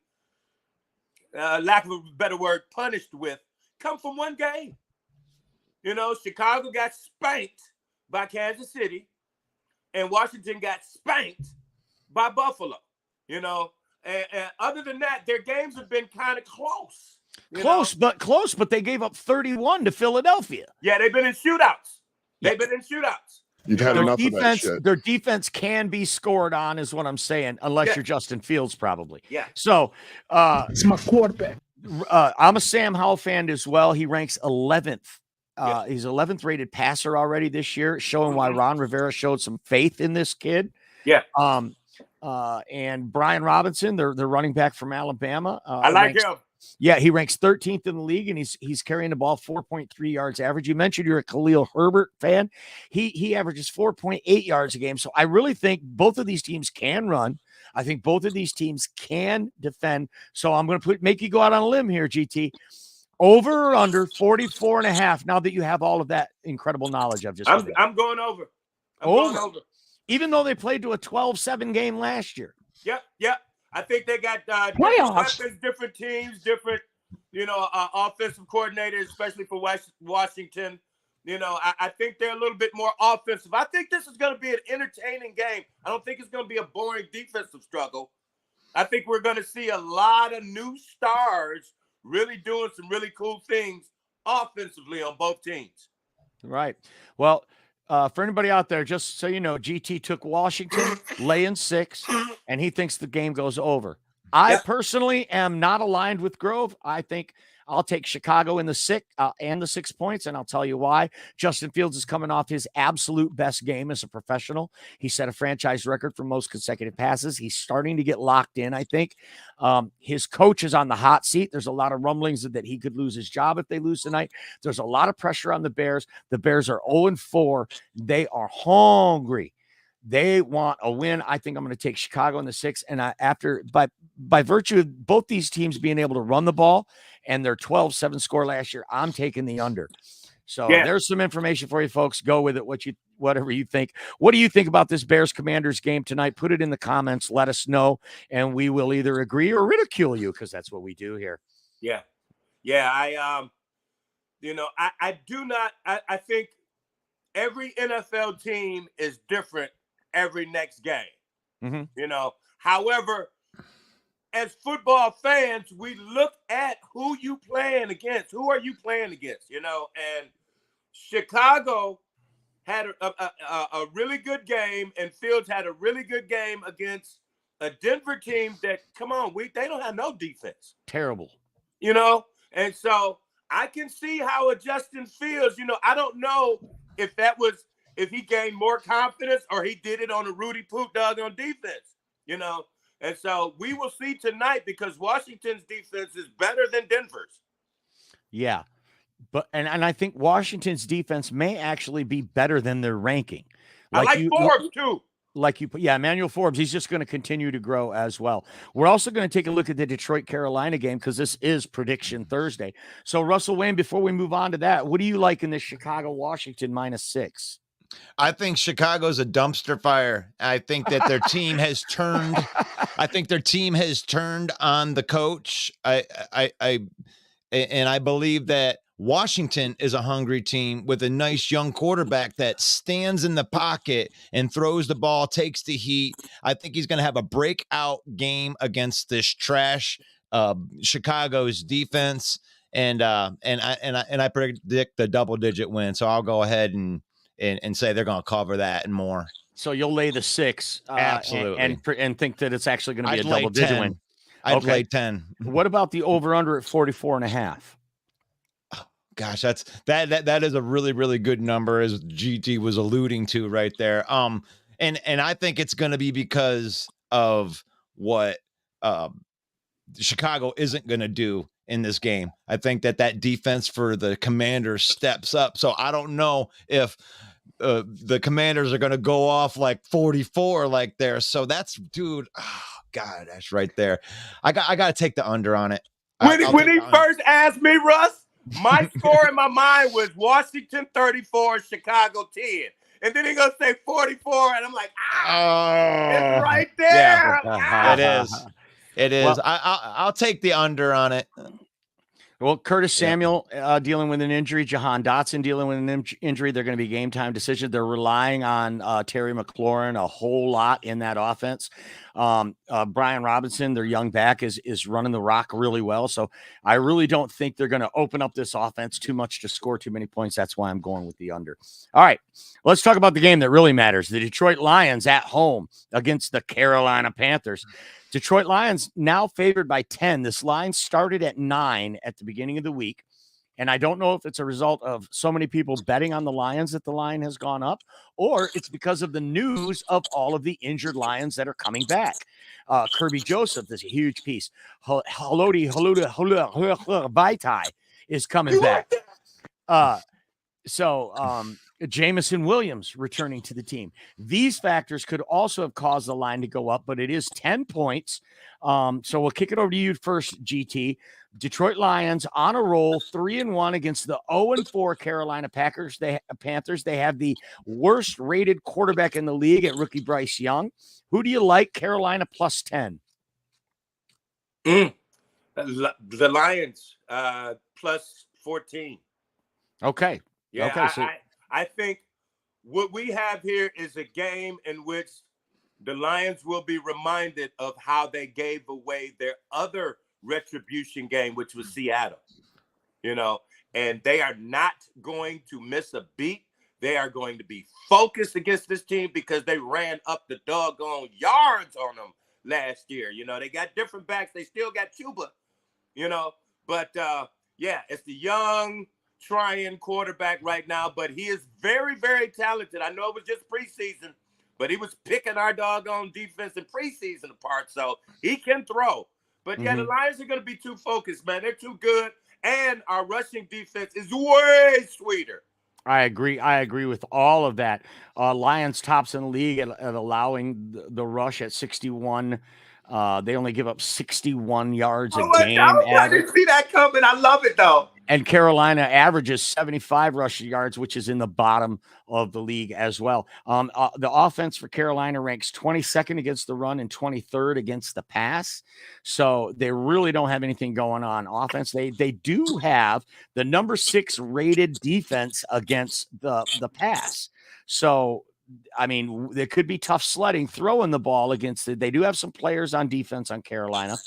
lack of a better word, punished with, come from one game. Chicago got spanked by Kansas City, and Washington got spanked by Buffalo. And other than that, their games have been kind of close. Close, but they gave up 31 to Philadelphia. Yeah, they've been in shootouts. You've had enough of that shit. Their defense can be scored on, is what I'm saying, unless you're Justin Fields, probably. Yeah. So it's my quarterback. I'm a Sam Howell fan as well. He ranks 11th. He's 11th rated passer already this year, showing why Ron Rivera showed some faith in this kid. Yeah. And Brian Robinson, they're running back from Alabama. I like him. Yeah, he ranks 13th in the league, and he's carrying the ball 4.3 yards average. You mentioned you're a Khalil Herbert fan. He averages 4.8 yards a game. So I really think both of these teams can run. I think both of these teams can defend. So I'm going to make you go out on a limb here, GT. Over or under 44.5. Now that you have all of that incredible knowledge I've just given you. I'm going over. Going over. Even though they played to a 12-7 game last year. Yep. I think they got different weapons, different teams, different, offensive coordinators, especially for Washington. I think they're a little bit more offensive. I think this is going to be an entertaining game. I don't think it's going to be a boring defensive struggle. I think we're going to see a lot of new stars really doing some really cool things offensively on both teams. Right. Well, for anybody out there, just so you know, GT took Washington laying 6, and he thinks the game goes over. I personally am not aligned with Grove. I think I'll take Chicago in the 6 and the 6 points, and I'll tell you why. Justin Fields is coming off his absolute best game as a professional. He set a franchise record for most consecutive passes. He's starting to get locked in, I think. His coach is on the hot seat. There's a lot of rumblings that he could lose his job if they lose tonight. There's a lot of pressure on the Bears. The Bears are 0-4. They are hungry. They want a win. I think I'm going to take Chicago in the 6. And by virtue of both these teams being able to run the ball and their 12-7 score last year, I'm taking the under. So there's some information for you folks. Go with it. Whatever you think. What do you think about this Bears Commanders game tonight? Put it in the comments. Let us know, and we will either agree or ridicule you, because that's what we do here. Yeah. I I think every NFL team is different every next game. Mm-hmm. However, as football fans, we look at who you playing against. Who are you playing against? And Chicago had a really good game, and Fields had a really good game against a Denver team that, they don't have no defense. Terrible. And so I can see how a Justin Fields, I don't know if he gained more confidence or he did it on a Rudy Poop dog on defense, And so we will see tonight, because Washington's defense is better than Denver's. Yeah. But and I think Washington's defense may actually be better than their ranking. I like Forbes too. Emmanuel Forbes, he's just going to continue to grow as well. We're also going to take a look at the Detroit-Carolina game, because this is Prediction Thursday. So, Russell Wayne, before we move on to that, what do you like in this Chicago-Washington -6? I think Chicago's a dumpster fire. I think that their team has turned. I think their team has turned on the coach. I believe that Washington is a hungry team with a nice young quarterback that stands in the pocket and throws the ball, takes the heat. I think he's going to have a breakout game against this trash Chicago's defense, and I predict the double-digit win. So I'll go ahead and say they're going to cover that and more. So you'll lay the 6, absolutely, and think that it's actually going to be a double-digit win. I'd lay 10. What about the over/under at 44.5? Gosh, that is a really, really good number, as GT was alluding to right there. And I think it's going to be because of what Chicago isn't going to do in this game. I think that defense for the Commanders steps up. So I don't know if the Commanders are going to go off like 44 like there. So that's, dude, oh God, that's right there. I got to take the under on it. When he first asked me, Russ, my score in my mind was Washington 34, Chicago 10. And then he's going to say 44, and I'm like, it's right there. Yeah, it is. Well, I'll take the under on it. Well, Curtis Samuel dealing with an injury, Jahan Dotson dealing with an injury. They're going to be game time decisions. They're relying on Terry McLaurin a whole lot in that offense. Brian Robinson, their young back, is running the rock really well. So I really don't think they're going to open up this offense too much to score too many points. That's why I'm going with the under. All right, let's talk about the game that really matters. The Detroit Lions at home against the Carolina Panthers. Detroit Lions now favored by 10. This line started at 9 at the beginning of the week. And I don't know if it's a result of so many people betting on the Lions that the line has gone up, or it's because of the news of all of the injured Lions that are coming back. Kirby Joseph is a huge piece. Haloti Vaitai is coming back. Jamison Williams returning to the team. These factors could also have caused the line to go up, but it is 10 points. So we'll kick it over to you first, GT. Detroit Lions on a roll, 3-1 against the 0-4 Carolina Panthers. They have the worst rated quarterback in the league at rookie Bryce Young. Who do you like? Carolina plus 10. The Lions plus 14. Okay. Yeah, Okay. I think what we have here is a game in which the Lions will be reminded of how they gave away their other retribution game, which was Seattle, and they are not going to miss a beat. They are going to be focused against this team because they ran up the doggone yards on them last year. They got different backs. They still got Chuba, but it's the young trying quarterback right now, but he is very, very talented. I know it was just preseason, but he was picking our doggone defense in preseason apart, so he can throw. But the Lions are going to be too focused, man. They're too good, and our rushing defense is way sweeter. I agree with all of that. Lions tops in the league at allowing the rush at 61. They only give up 61 yards a game. I didn't see that coming. I love it, though. And Carolina averages 75 rushing yards, which is in the bottom of the league as well. The offense for Carolina ranks 22nd against the run and 23rd against the pass. So they really don't have anything going on offense. They do have the number 6 rated defense against the pass. So, I mean, there could be tough sledding throwing the ball against it. They do have some players on defense on Carolina.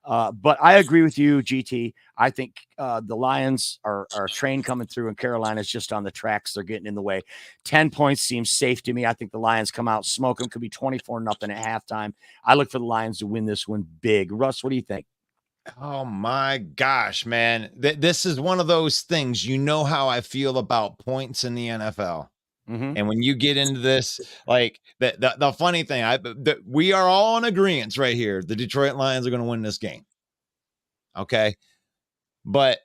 But I agree with you, GT. I think the Lions are a train coming through, and Carolina's just on the tracks. They're getting in the way. 10 points seems safe to me. I think the Lions come out, smoke them. Could be 24-0 at halftime. I look for the Lions to win this one big. Russ, what do you think? Oh, my gosh, man. This is one of those things. You know how I feel about points in the NFL. And when you get into this, like the funny thing, we are all in agreement right here. The Detroit Lions are going to win this game. Okay. But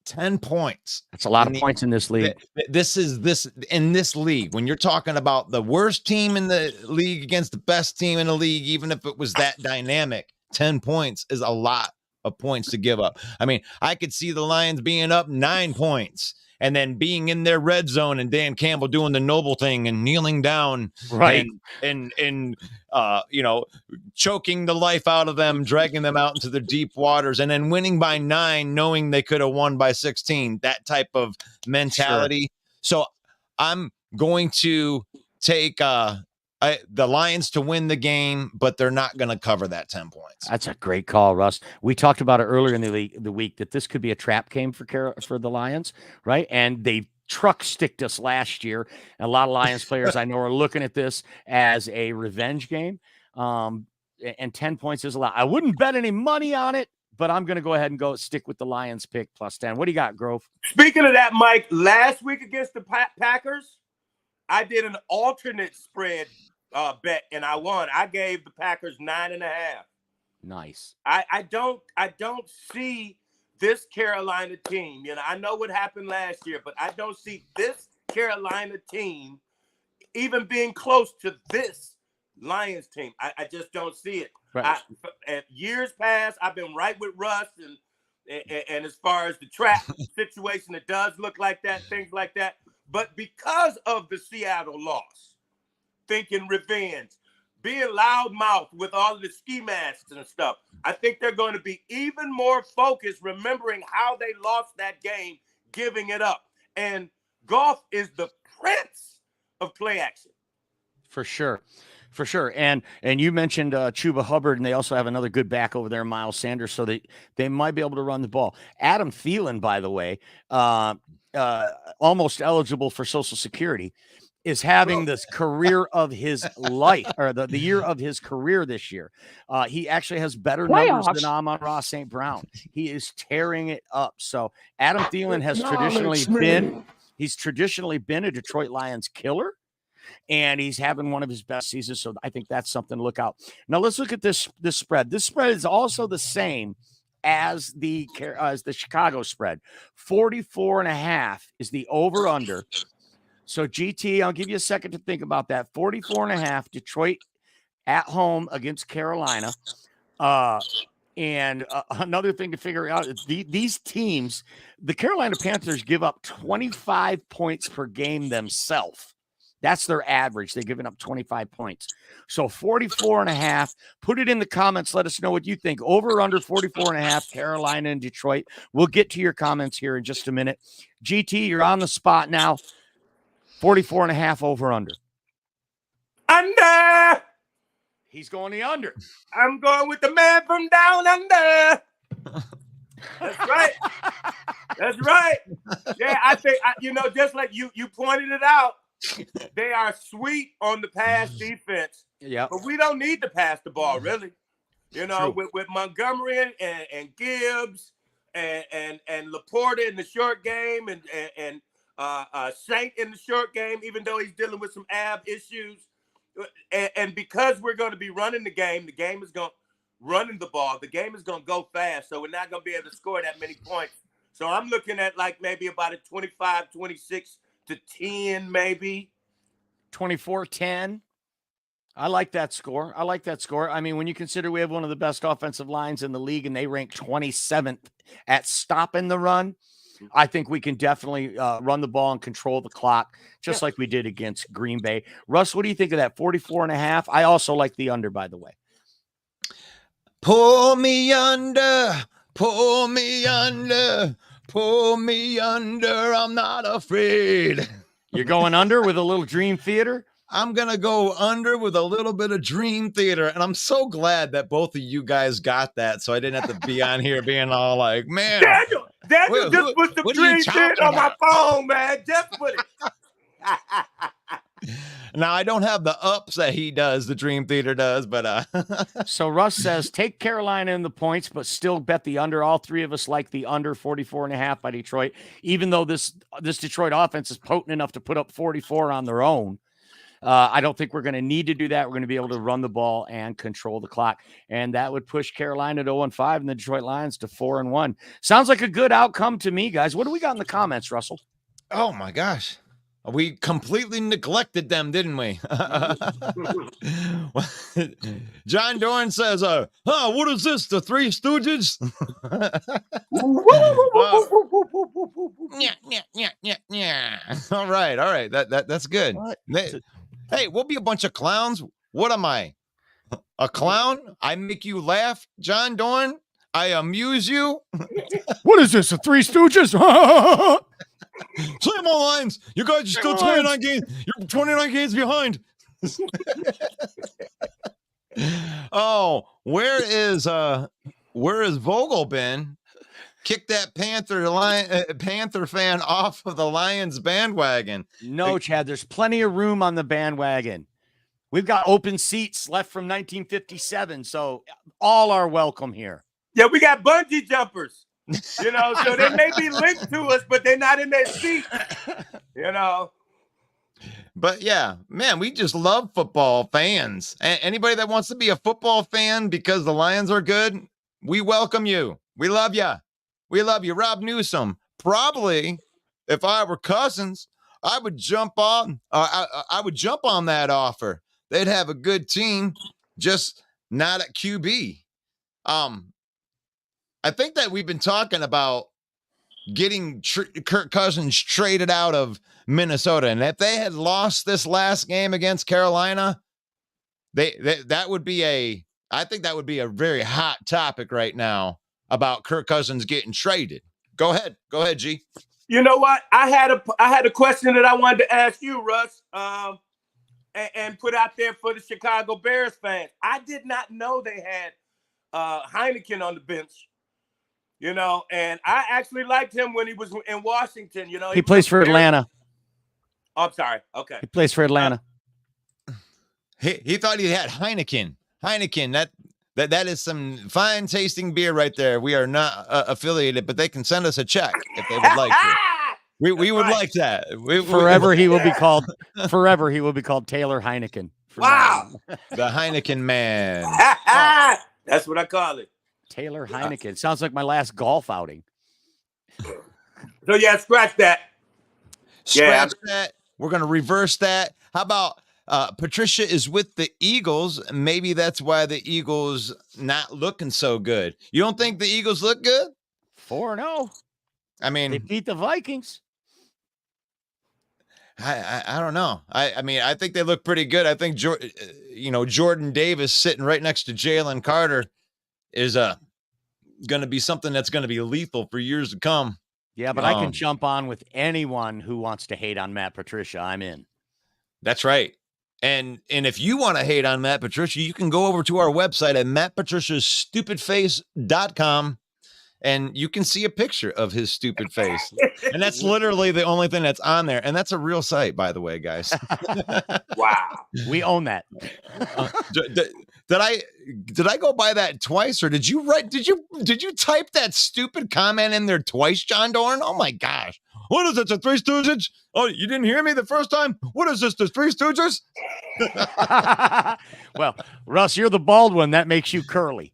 10 points. That's a lot of points in this league. This in this league, when you're talking about the worst team in the league against the best team in the league, even if it was that dynamic, 10 points is a lot of points to give up. I mean, I could see the Lions being up 9 points and then being in their red zone and Dan Campbell doing the noble thing and kneeling down, right, and choking the life out of them, dragging them out into the deep waters, and then winning by 9, knowing they could have won by 16. That type of mentality. Sure. So I'm going to take the Lions to win the game, but they're not going to cover that 10 points. That's a great call, Russ. We talked about it earlier in the week that this could be a trap game for the Lions, right? And they truck sticked us last year. And a lot of Lions players I know are looking at this as a revenge game. And 10 points is a lot. I wouldn't bet any money on it, but I'm going to go ahead and stick with the Lions pick plus 10. What do you got, Grove? Speaking of that, Mike, last week against the Packers, I did an alternate spread bet and I won. I gave the Packers 9.5. Nice. I don't see this Carolina team. I know what happened last year, but I don't see this Carolina team even being close to this Lions team. I just don't see it. Right. Years past, I've been right with Russ, and as far as the trap situation, it does look like that, things like that. But because of the Seattle loss, thinking revenge, being loudmouth with all of the ski masks and stuff, I think they're going to be even more focused, remembering how they lost that game, giving it up. And Goff is the prince of play action. For sure. For sure. And you mentioned Chuba Hubbard, and they also have another good back over there, Miles Sanders, so they might be able to run the ball. Adam Thielen, by the way, almost eligible for Social Security, is having this career of his life, or the year of his career this year. He actually has better numbers than Amon-Ra St. Brown. He is tearing it up. So Adam Thielen has traditionally been a Detroit Lions killer, and he's having one of his best seasons. So I think that's something to look out. Now let's look at this spread. This spread is also the same as the Chicago spread. 44.5 is the over under. So GT, I'll give you a second to think about that. 44.5, Detroit at home against Carolina. And another thing to figure out is these teams, the Carolina Panthers give up 25 points per game themselves. That's their average. They're giving up 25 points. So 44.5. Put it in the comments. Let us know what you think. Over or under 44.5, Carolina and Detroit. We'll get to your comments here in just a minute. GT, you're on the spot now. 44.5 over under. Under. He's going the under. I'm going with the man from down under. That's right. That's right. Yeah, I think, just like you pointed it out, they are sweet on the pass defense. Yeah. But we don't need to pass the ball, really. With Montgomery and Gibbs and Laporta in the short game and Saint in the short game, even though he's dealing with some ab issues. And because we're going to be running the game is going running the ball. The game is going to go fast, so we're not going to be able to score that many points. So I'm looking at like maybe about a 25, 26 to 10, maybe 24-10. I like that score. I mean, when you consider we have one of the best offensive lines in the league and they rank 27th at stopping the run, I think we can definitely run the ball and control the clock, just like we did against Green Bay. Russ, what do you think of that 44.5? I also like the under, by the way. Pull me under, pull me under, pull me under. I'm not afraid. You're going under with a little Dream Theater? I'm going to go under with a little bit of Dream Theater. And I'm so glad that both of you guys got that. So I didn't have to be on here being all like, man. Daniel just put the Dream Theater on my phone, man. Just put it. Now, I don't have the ups that he does, the Dream Theater does, but So Russ says, take Carolina in the points, but still bet the under. All three of us like the under 44.5 by Detroit, even though this Detroit offense is potent enough to put up 44 on their own. I don't think we're going to need to do that. We're going to be able to run the ball and control the clock. And that would push Carolina to 0-5 and the Detroit Lions to 4-1. Sounds like a good outcome to me, guys. What do we got in the comments, Russell? Oh, my gosh. We completely neglected them, didn't we? John Dorn says, what is this? The Three Stooges? Yeah. All right. That's good. Hey, we'll be a bunch of clowns. What am I? A clown? I make you laugh, John Dorn? I amuse you? What is this? The Three Stooges? Slam all lines. You guys are still 29 games. You're 29 games behind. Oh, where is Vogel been? Kick that Panther fan off of the Lions bandwagon. No, Chad, there's plenty of room on the bandwagon. We've got open seats left from 1957, so all are welcome here. Yeah, we got bungee jumpers. So they may be linked to us, but they're not in their seat. But yeah, man, we just love football fans. Anybody that wants to be a football fan because the Lions are good, we welcome you. We love you. We love you. Rob Newsom. Probably, if I were Cousins, I would jump on. I would jump on that offer. They'd have a good team, just not at QB. I think that we've been talking about getting Kirk Cousins traded out of Minnesota, and if they had lost this last game against Carolina, that would be I think that would be a very hot topic right now about Kirk Cousins getting traded. Go ahead, G. You know what? I had a question that I wanted to ask you, Russ, and put out there for the Chicago Bears fans. I did not know they had Heineken on the bench. And I actually liked him when he was in Washington. He plays for Atlanta. Oh, I'm sorry. Okay. He plays for Atlanta. He thought he had Heineken. That is some fine tasting beer right there. We are not affiliated, but they can send us a check if they would like to. We would like that. Forever he will be called Taylor Heineken. Wow. The Heineken man. That's what I call it. Taylor Heineken. Sounds like my last golf outing. So yeah, scratch that. Scratch that. We're going to reverse that. How about Patricia is with the Eagles? Maybe that's why the Eagles not looking so good. You don't think the Eagles look good? 4-0. I mean, they beat the Vikings. I don't know. I mean, I think they look pretty good. I think Jordan Davis sitting right next to Jalen Carter is going to be something that's going to be lethal for years to come. Yeah, but I can jump on with anyone who wants to hate on Matt Patricia. I'm in. That's right. And if you want to hate on Matt Patricia, you can go over to our website at mattpatriciasstupidface.com. And you can see a picture of his stupid face. And that's literally the only thing that's on there. And that's a real site, by the way, guys. Wow. We own that. Did I go by that twice, or did you type that stupid comment in there twice, John Dorn? Oh my gosh. What is it? The Three Stooges? Oh, you didn't hear me the first time? What is this? The Three Stooges? Well, Russ, you're the bald one. That makes you curly.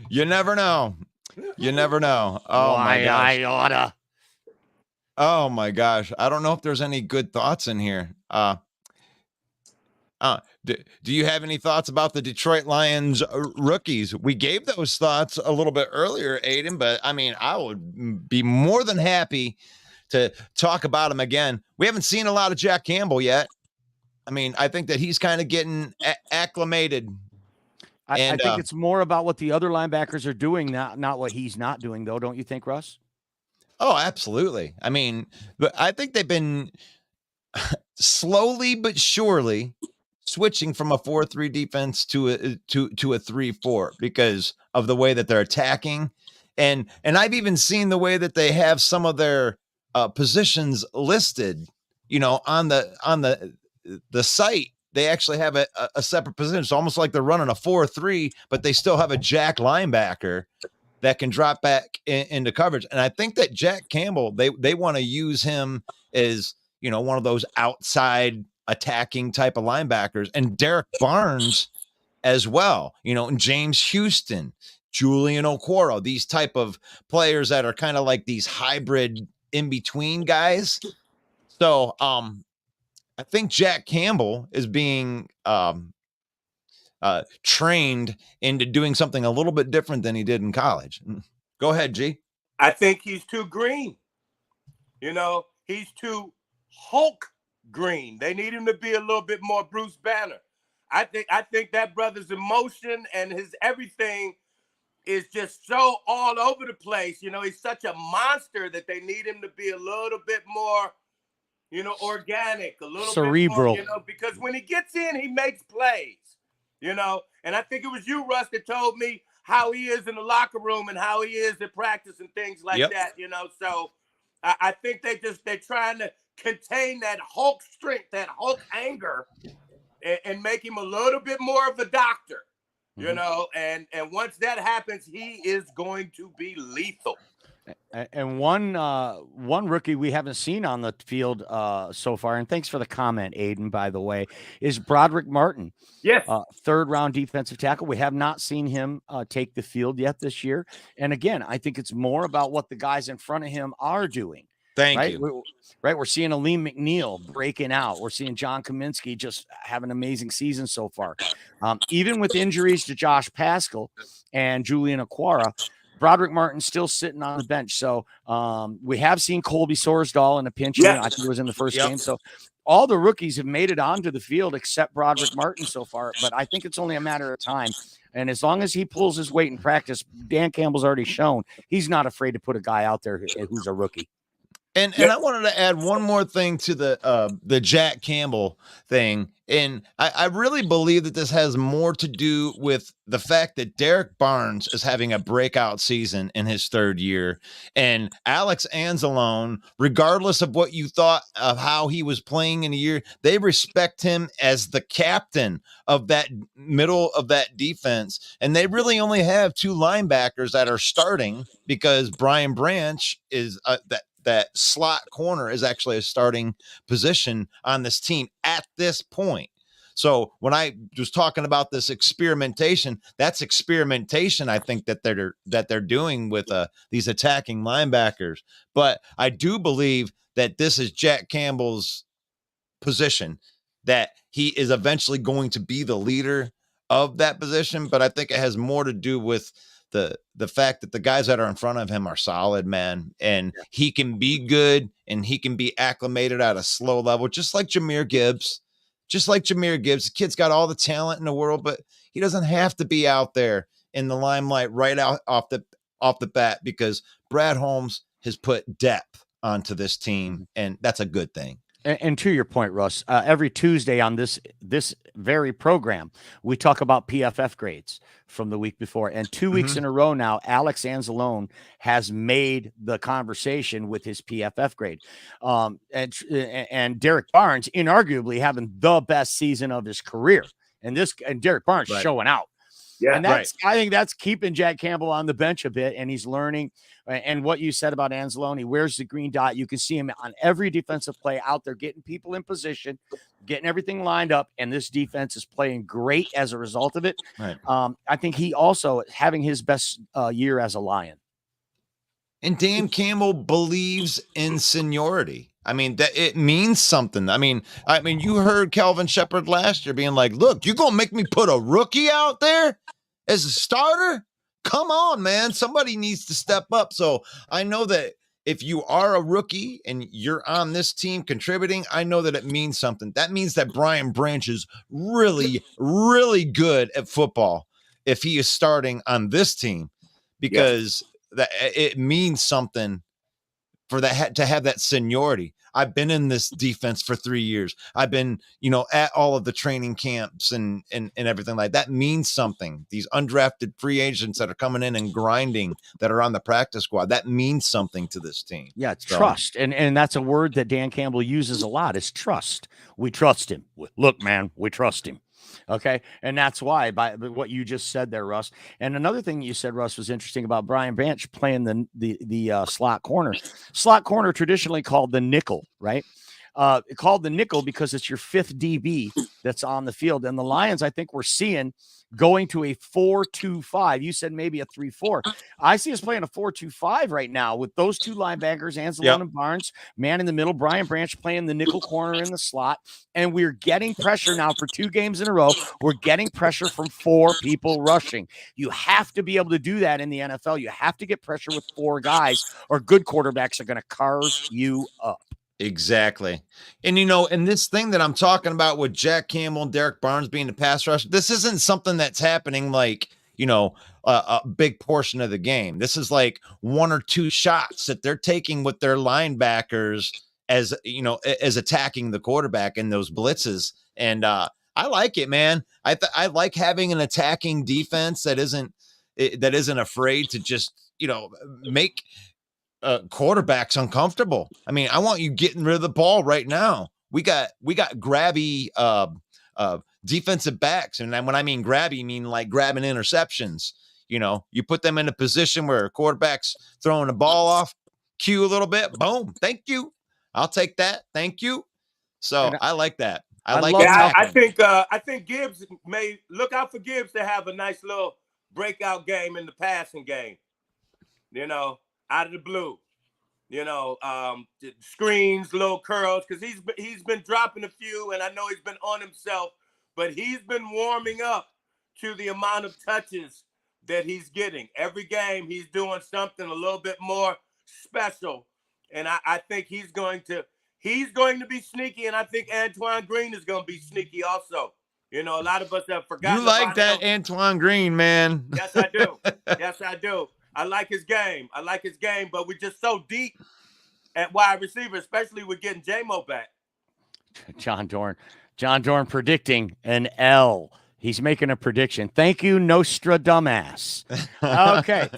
You never know. You never know. Oh my gosh. I oughta. Oh my gosh. I don't know if there's any good thoughts in here. Do you have any thoughts about the Detroit Lions rookies? We gave those thoughts a little bit earlier, Aiden, but I mean, I would be more than happy to talk about them again. We haven't seen a lot of Jack Campbell yet. I mean, I think that he's kind of getting acclimated. I think it's more about what the other linebackers are doing, not what he's not doing, though. Don't you think, Russ? Oh, absolutely. I mean, but I think they've been slowly but surely switching from a 4-3 defense to a 3-4 because of the way that they're attacking. And I've even seen the way that they have some of their positions listed, on the site. They actually have a separate position. It's almost like they're running a 4-3, but they still have a jack linebacker that can drop back into coverage. And I think that Jack Campbell, they want to use him as, one of those outside attacking type of linebackers, and Derek Barnes as well, and James Houston, Julian Okwara, these type of players that are kind of like these hybrid in between guys. So, I think Jack Campbell is being trained into doing something a little bit different than he did in college. Go ahead, G. I think he's too green. He's too Hulk green. They need him to be a little bit more Bruce Banner. I think that brother's emotion and his everything is just so all over the place. He's such a monster that they need him to be a little bit more organic, a little cerebral, bit more, because when he gets in, he makes plays, and I think it was you, Russ, that told me how he is in the locker room and how he is at practice and things like that, so I think they're trying to contain that Hulk strength, that Hulk anger, and make him a little bit more of a doctor, and once that happens, he is going to be lethal. And one rookie we haven't seen on the field so far, and thanks for the comment, Aiden, by the way, is Broderick Martin. Yes. Third-round defensive tackle. We have not seen him take the field yet this year. And again, I think it's more about what the guys in front of him are doing. Thank you. We're seeing Aleem McNeil breaking out. We're seeing John Kaminsky just have an amazing season so far. Even with injuries to Josh Paschal and Julian Okwara, Broderick Martin's still sitting on the bench. So we have seen Colby Sorsdahl in a pinch. Yeah. I think it was in the first game. So all the rookies have made it onto the field except Broderick Martin so far. But I think it's only a matter of time. And as long as he pulls his weight in practice, Dan Campbell's already shown he's not afraid to put a guy out there who's a rookie. And I wanted to add one more thing to the Jack Campbell thing. And I really believe that this has more to do with the fact that Derek Barnes is having a breakout season in his third year. And Alex Anzalone, regardless of what you thought of how he was playing in a year, they respect him as the captain of that middle of that defense. And they really only have two linebackers that are starting because Brian Branch is that slot corner is actually a starting position on this team at this point. So when I was talking about this experimentation, that's experimentation. I think that they're doing with these attacking linebackers. But I do believe that this is Jack Campbell's position, that he is eventually going to be the leader of that position. But I think it has more to do with the fact that the guys that are in front of him are solid, man, and he can be good and he can be acclimated at a slow level, just like Jahmyr Gibbs. The kid's got all the talent in the world, but he doesn't have to be out there in the limelight right out off the bat, because Brad Holmes has put depth onto this team, and that's a good thing. And to your point, Russ, every Tuesday on this very program, we talk about PFF grades from the week before. And 2 weeks in a row now, Alex Anzalone has made the conversation with his PFF grade. And Derek Barnes, inarguably having the best season of his career. And Derek Barnes showing out. Yeah, and I think that's keeping Jack Campbell on the bench a bit, and he's learning. And what you said about Anzalone, he wears the green dot. You can see him on every defensive play out there, getting people in position, getting everything lined up, and this defense is playing great as a result of it. Right. I think he also having his best year as a Lion. And Dan Campbell believes in seniority. I mean, that it means something. I mean, you heard Calvin Shepard last year being like, look, you're going to make me put a rookie out there as a starter? Come on, man. Somebody needs to step up. So I know that if you are a rookie and you're on this team contributing, I know that it means something. That means that Brian Branch is really, really good at football if he is starting on this team, because that it means something for that to have that seniority. I've been in this defense for 3 years. I've been, at all of the training camps and everything like that. Means something. These undrafted free agents that are coming in and grinding, that are on the practice squad, that means something to this team. Yeah, it's trust. And that's a word that Dan Campbell uses a lot, is trust. We trust him. Look, man, we trust him. Okay. And that's why, by what you just said there, Russ. And another thing you said, Russ, was interesting about Brian Branch playing the slot corner. Slot corner, traditionally called the nickel, right? Called the nickel because it's your fifth DB that's on the field. And the Lions, I think we're seeing going to a 4-2-5. You said maybe a 3-4. I see us playing a 4-2-5 right now with those two linebackers, Anzalone and Barnes, man in the middle, Brian Branch playing the nickel corner in the slot. And we're getting pressure now for 2 games in a row. We're getting pressure from 4 people rushing. You have to be able to do that in the NFL. You have to get pressure with 4 guys, or good quarterbacks are going to carve you up. Exactly. And, and this thing that I'm talking about with Jack Campbell and Derek Barnes being the pass rush, this isn't something that's happening like, a big portion of the game. This is like 1 or 2 shots that they're taking with their linebackers as attacking the quarterback in those blitzes. And I like it, man. I like having an attacking defense that isn't afraid to just, make quarterbacks uncomfortable. I mean, I want you getting rid of the ball right now. We got grabby defensive backs, and when I mean grabby, I mean like grabbing interceptions. You put them in a position where a quarterback's throwing the ball off cue a little bit. Boom, thank you. I'll take that. Thank you. So I like that. I think Gibbs may look out for Gibbs to have a nice little breakout game in the passing game. Out of the blue, screens, little curls, because he's been dropping a few, and I know he's been on himself, but he's been warming up to the amount of touches that he's getting. Every game, he's doing something a little bit more special, and I think he's going to be sneaky, and I think Antoine Green is going to be sneaky also. A lot of us have forgotten. You like that Antoine Green, man? Yes, I do. Yes, I do. I like his game, but we're just so deep at wide receiver, especially with getting J-Mo back. John Dorn predicting an L. He's making a prediction. Thank you, Nostradamus. Okay.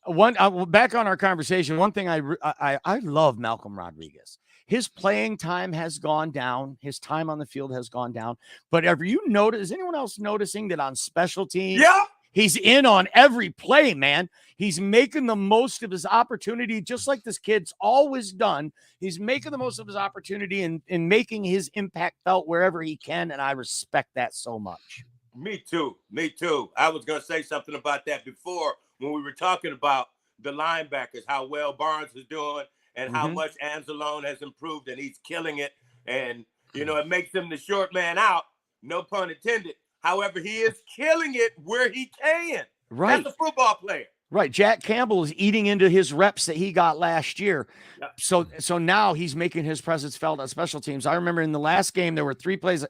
Back on our conversation, one thing I love Malcolm Rodriguez. His playing time has gone down. His time on the field has gone down. But is anyone else noticing that on special teams? Yeah. He's in on every play, man. He's making the most of his opportunity, just like this kid's always done. He's making the most of his opportunity and making his impact felt wherever he can, and I respect that so much. Me too. Me too. I was going to say something about that before when we were talking about the linebackers, how well Barnes is doing and how much Anzalone has improved, and he's killing it. And, you know, it makes him the short man out, no pun intended. However, he is killing it where he can. Right. That's a football player. Right. Jack Campbell is eating into his reps that he got last year. Yep. So now he's making his presence felt on special teams. I remember in the last game, there were 3 plays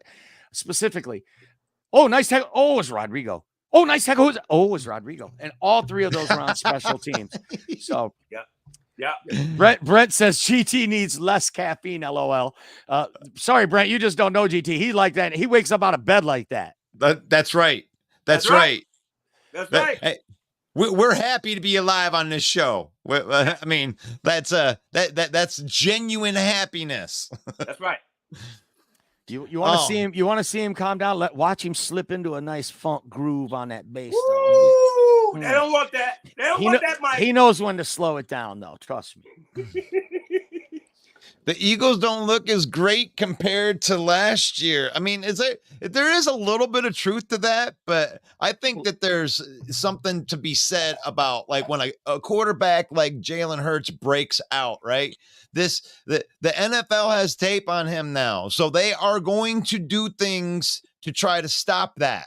specifically. Oh, nice tackle. Oh, it was Rodrigo. Oh, nice tackle. Oh, it was Rodrigo. And all 3 of those were on special teams. So, yeah. Brent says GT needs less caffeine, LOL. Sorry, Brent, you just don't know GT. He like that. He wakes up out of bed like that. That's right. That's right. That's right. Hey, we're happy to be alive on this show. I mean, that's genuine happiness. That's right. You want to see him? You want to see him calm down? Watch him slip into a nice funk groove on that bass. Woo! They don't want that. They don't want that, Mike. He knows when to slow it down, though. Trust me. The Eagles don't look as great compared to last year. I mean, there is a little bit of truth to that, but I think that there's something to be said about like when a quarterback like Jalen Hurts breaks out, right? The NFL has tape on him now, so they are going to do things to try to stop that.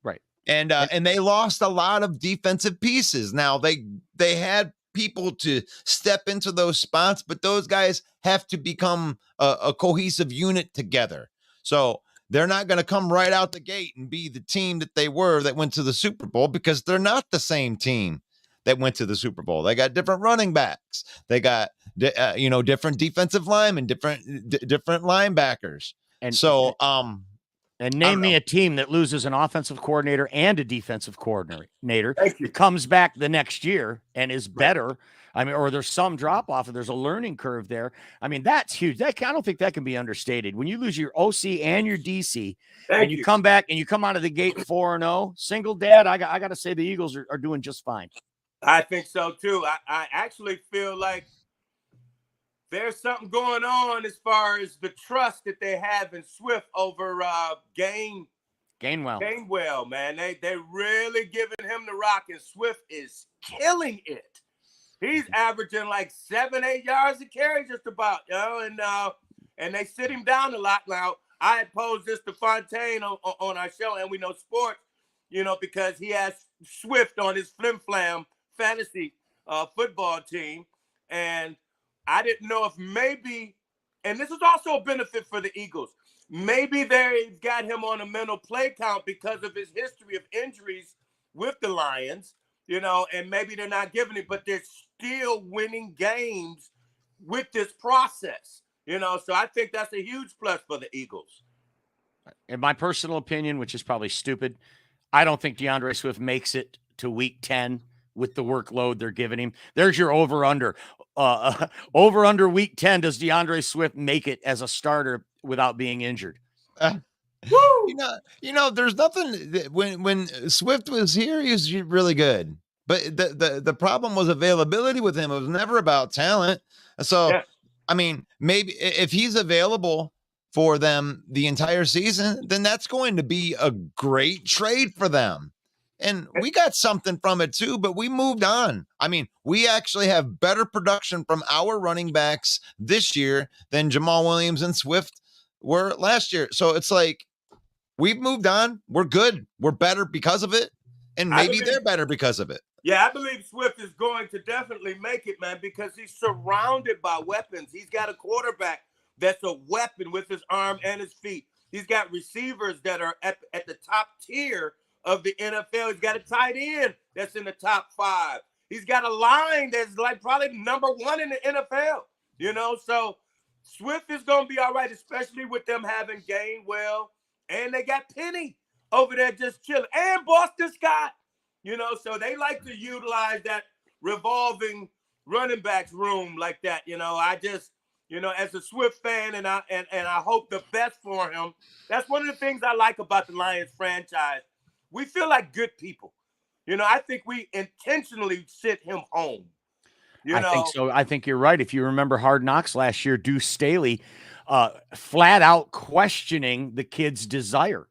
Right. And they lost a lot of defensive pieces. Now they had people to step into those spots, but those guys have to become a cohesive unit together. So they're not going to come right out the gate and be the team that they were that went to the Super Bowl, because they're not the same team that went to the Super Bowl. They got different running backs. They got different defensive linemen, different linebackers. And so and name me a team that loses an offensive coordinator and a defensive coordinator. It comes back the next year and is better. I mean, or there's some drop off and there's a learning curve there. I mean, that's huge. I don't think that can be understated. When you lose your OC and your DC and you come back and you come out of the gate 4-0, single dad, I got to say the Eagles are doing just fine. I think so too. I actually feel like there's something going on as far as the trust that they have in Swift over Gainwell, man. They really giving him the rock, and Swift is killing it. He's averaging like 7-8 yards a carry just about, and they sit him down a lot. Now, I had posed this to Fontaine on our show, and we know sports, because he has Swift on his Flim Flam fantasy football team, and I didn't know if maybe, and this is also a benefit for the Eagles, maybe they've got him on a mental play count because of his history of injuries with the Lions, and maybe they're not giving it, but they're still winning games with this process, so I think that's a huge plus for the Eagles. In my personal opinion, which is probably stupid, I don't think DeAndre Swift makes it to week 10 with the workload they're giving him. There's your over-under. Over-under week 10, does DeAndre Swift make it as a starter without being injured? There's nothing. When Swift was here, he was really good. But the problem was availability with him. It was never about talent. So, I mean, maybe if he's available for them the entire season, then that's going to be a great trade for them. And we got something from it too, but we moved on. I mean, we actually have better production from our running backs this year than Jamal Williams and Swift were last year. So it's like, we've moved on. We're good. We're better because of it. And maybe they're better because of it. Yeah, I believe Swift is going to definitely make it, man, because he's surrounded by weapons. He's got a quarterback that's a weapon with his arm and his feet. He's got receivers that are at the top tier of the NFL. He's got a tight end that's in the top 5. He's got a line that's like probably number 1 in the NFL, so Swift is going to be all right, especially with them having Gainwell, and they got Penny over there just chilling, and Boston Scott, so they like to utilize that revolving running backs room like that. I just, as a Swift fan, and I hope the best for him. That's one of the things I like about the Lions franchise. We feel like good people. You know, I think we intentionally sent him home. I think so. I think you're right. If you remember Hard Knocks last year, Deuce Staley flat out questioning the kid's desire.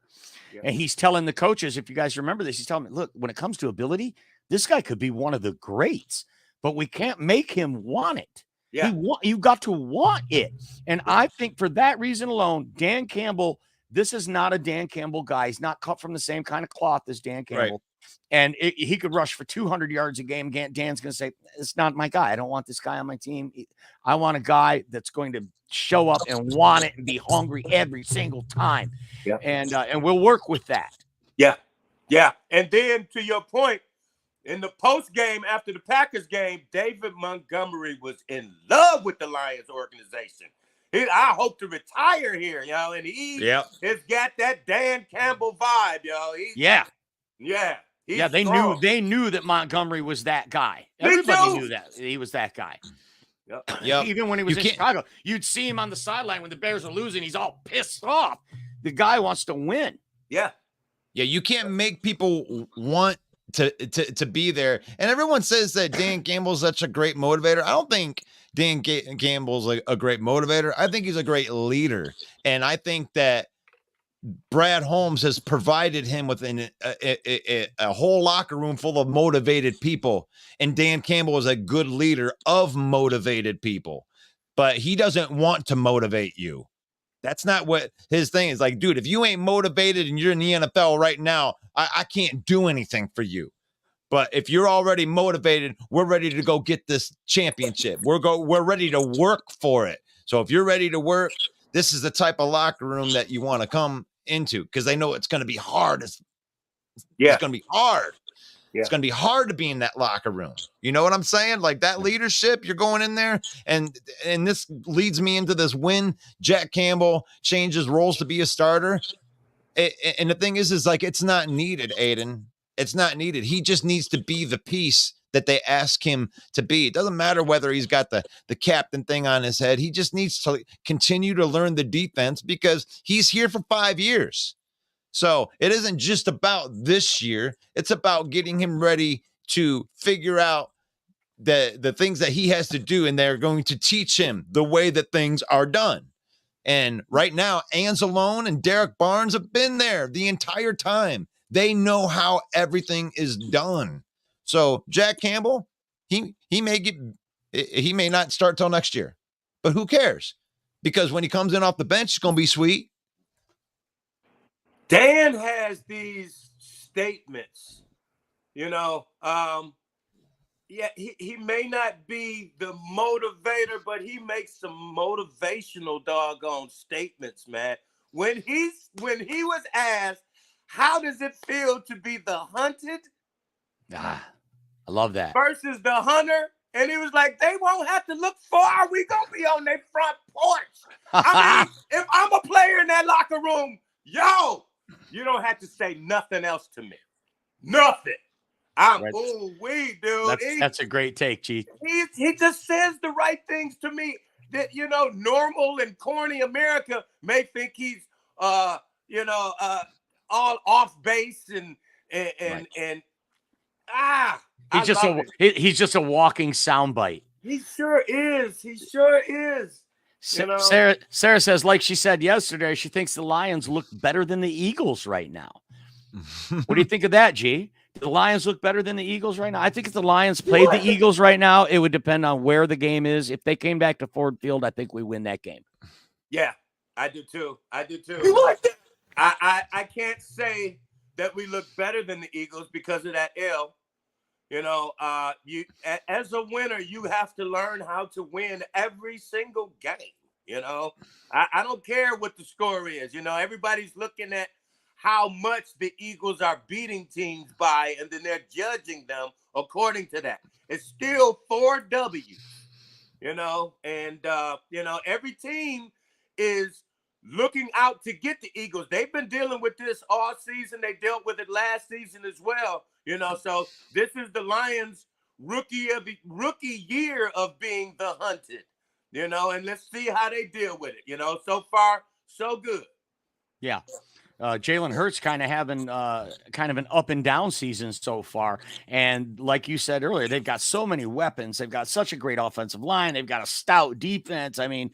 Yeah. And he's telling the coaches, if you guys remember this, he's telling me, look, when it comes to ability, this guy could be one of the greats, but we can't make him want it. Yeah. You got to want it. And I think for that reason alone, Dan Campbell, this is not a Dan Campbell guy. He's not cut from the same kind of cloth as Dan Campbell. Right. And he could rush for 200 yards a game. Dan's going to say, it's not my guy. I don't want this guy on my team. I want a guy that's going to show up and want it and be hungry every single time. Yeah. And we'll work with that. Yeah. Yeah. And then to your point, in the post game after the Packers game, David Montgomery was in love with the Lions organization. I hope to retire here, and he has got that Dan Campbell vibe, Yeah. They knew that Montgomery was that guy. Everybody knew that he was that guy. Yep. Even when he was in Chicago, you'd see him on the sideline when the Bears are losing. He's all pissed off. The guy wants to win. Yeah. You can't make people want to be there. And everyone says that Dan Campbell's such a great motivator. I don't think Dan Campbell's a great motivator. I think he's a great leader. And I think that Brad Holmes has provided him with a whole locker room full of motivated people. And Dan Campbell is a good leader of motivated people. But he doesn't want to motivate you. That's not what his thing is. Like, dude, if you ain't motivated and you're in the NFL right now, I can't do anything for you. But if you're already motivated, we're ready to go get this championship. We're ready to work for it. So if you're ready to work, this is the type of locker room that you want to come into, because they know it's going to be hard. It's going to be hard. Yeah. It's going to be hard to be in that locker room. You know what I'm saying? Like that leadership, you're going in there, and this leads me into this when Jack Campbell changes roles to be a starter. And the thing is like, it's not needed, Aiden. It's not needed. He just needs to be the piece that they ask him to be. It doesn't matter whether he's got the captain thing on his head. He just needs to continue to learn the defense because he's here for 5 years. So it isn't just about this year. It's about getting him ready to figure out the things that he has to do, and they're going to teach him the way that things are done. And right now, Anzalone and Derek Barnes have been there the entire time. They know how everything is done. So Jack Campbell, he may not start till next year, but who cares? Because when he comes in off the bench, it's going to be sweet. Dan has these statements, he may not be the motivator, but he makes some motivational doggone statements, man. When he was asked, how does it feel to be the hunted? I love that. Versus the hunter. And he was like, they won't have to look far. We gonna be on their front porch. I mean, if I'm a player in that locker room, you don't have to say nothing else to me. Nothing. Dude. That's a great take, Chief. He just says the right things to me that, normal and corny America may think he's, all off base and he's just a walking soundbite. He sure is. Sarah says, like she said yesterday, she thinks the Lions look better than the Eagles right now. What do you think of that, G? Do the Lions look better than the Eagles right now? I think if the Lions played the Eagles right now, it would depend on where the game is. If they came back to Ford Field, I think we win that game. Yeah, I do too. You like that? I can't say that we look better than the Eagles because of that L. As a winner, you have to learn how to win every single game. I don't care what the score is. Everybody's looking at how much the Eagles are beating teams by, and then they're judging them according to that. It's still 4 W's, and every team is looking out to get the Eagles. They've been dealing with this all season. They dealt with it last season as well. So this is the Lions' rookie year of being the hunted, and let's see how they deal with it. So far, so good. Yeah. Jalen Hurts kind of having kind of an up and down season so far. And like you said earlier, they've got so many weapons. They've got such a great offensive line. They've got a stout defense. I mean,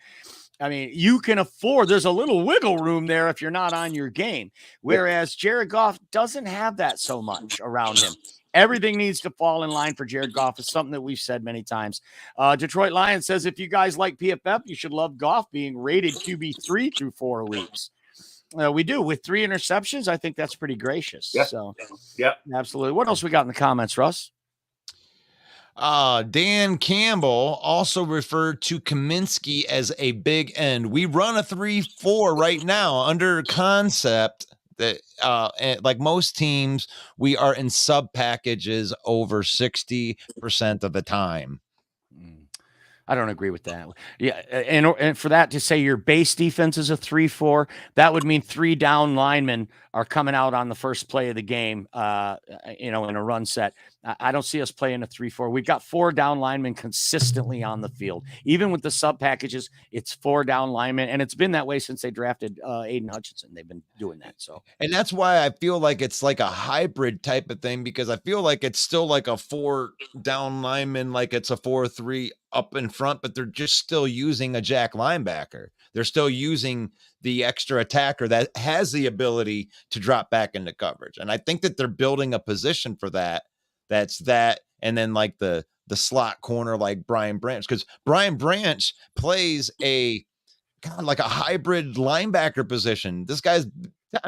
you can afford, there's a little wiggle room there if you're not on your game. Whereas Jared Goff doesn't have that so much around him. Everything needs to fall in line for Jared Goff. It's something that we've said many times. Detroit Lions says, if you guys like PFF, you should love Goff being rated QB3 through 4 weeks. We do with 3 interceptions. I think that's pretty gracious. Yeah. So, yeah, absolutely. What else we got in the comments, Russ? Dan Campbell also referred to Kaminsky as a big end. We run a 3-4 right now under concept that, like most teams, we are in sub packages over 60% of the time. I don't agree with that. Yeah, and for that to say your base defense is a 3-4, that would mean 3 down linemen are coming out on the first play of the game, in a run set. I don't see us playing a 3-4. We've got 4 down linemen consistently on the field. Even with the sub packages, it's 4 down linemen, and it's been that way since they drafted Aiden Hutchinson. They've been doing that. So, and that's why I feel like it's like a hybrid type of thing, because I feel like it's still like a 4 down lineman, like it's a 4-3 up in front, but they're just still using a jack linebacker. They're still using the extra attacker that has the ability to drop back into coverage. And I think that they're building a position for that. That's that. And then like the slot corner, like Brian Branch, because Brian Branch plays like a hybrid linebacker position. This guy's,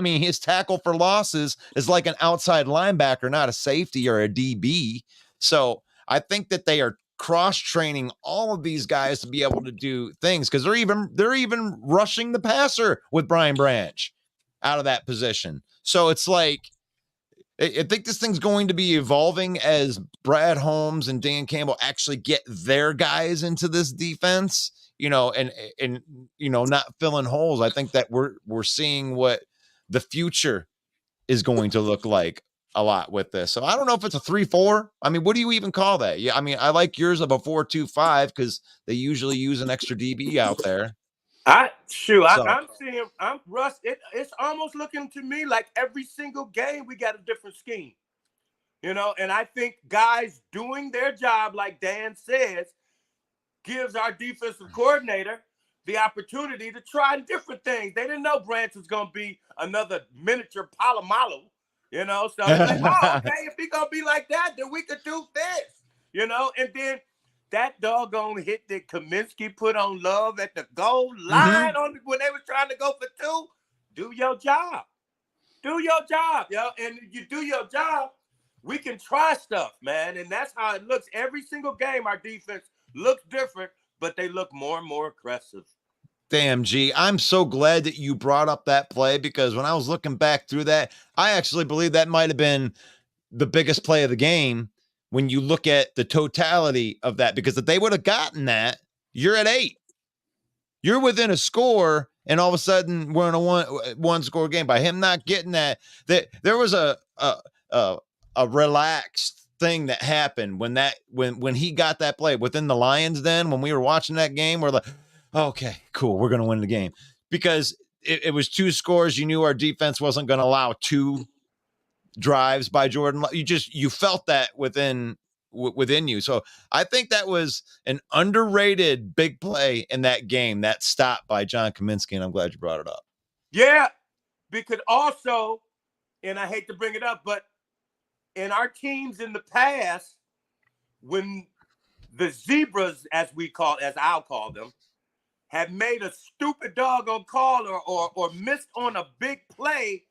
his tackle for losses is like an outside linebacker, not a safety or a DB. So I think that they are cross-training all of these guys to be able to do things, because they're even rushing the passer with Brian Branch out of that position. So it's like, I think this thing's going to be evolving as Brad Holmes and Dan Campbell actually get their guys into this defense, and not filling holes. I think that we're seeing what the future is going to look like a lot with this. So I don't know if it's a 3-4. What do you even call that? Yeah, I like yours of a 4-2-5 because they usually use an extra DB out there. I'm seeing Russ. It's almost looking to me like every single game we got a different scheme, and I think guys doing their job, like Dan says, gives our defensive coordinator the opportunity to try different things. They didn't know Branch was going to be another miniature Palomalu, so they're like, okay, if he going to be like that, then we could do this, and then that doggone hit that Kaminsky put on Love at the goal line when they were trying to go for 2, do your job. Do your job, and if you do your job, we can try stuff, man, and that's how it looks. Every single game, our defense looks different, but they look more and more aggressive. Damn, G, I'm so glad that you brought up that play, because when I was looking back through that, I actually believe that might have been the biggest play of the game when you look at the totality of that, because if they would have gotten that, you're at 8. You're within a score, and all of a sudden we're in a one score game. By him not getting that there was a relaxed thing that happened when he got that play within the Lions. Then when we were watching that game, we're like, okay, cool, we're going to win the game, because it was 2 scores. You knew our defense wasn't going to allow 2 drives by Jordan. You felt that within you. So I think that was an underrated big play in that game, that stop by John Kaminsky, and I'm glad you brought it up. Yeah, because also, and I hate to bring it up, but in our teams in the past, when the zebras, as I'll call them, have made a stupid doggone call or missed on a big play,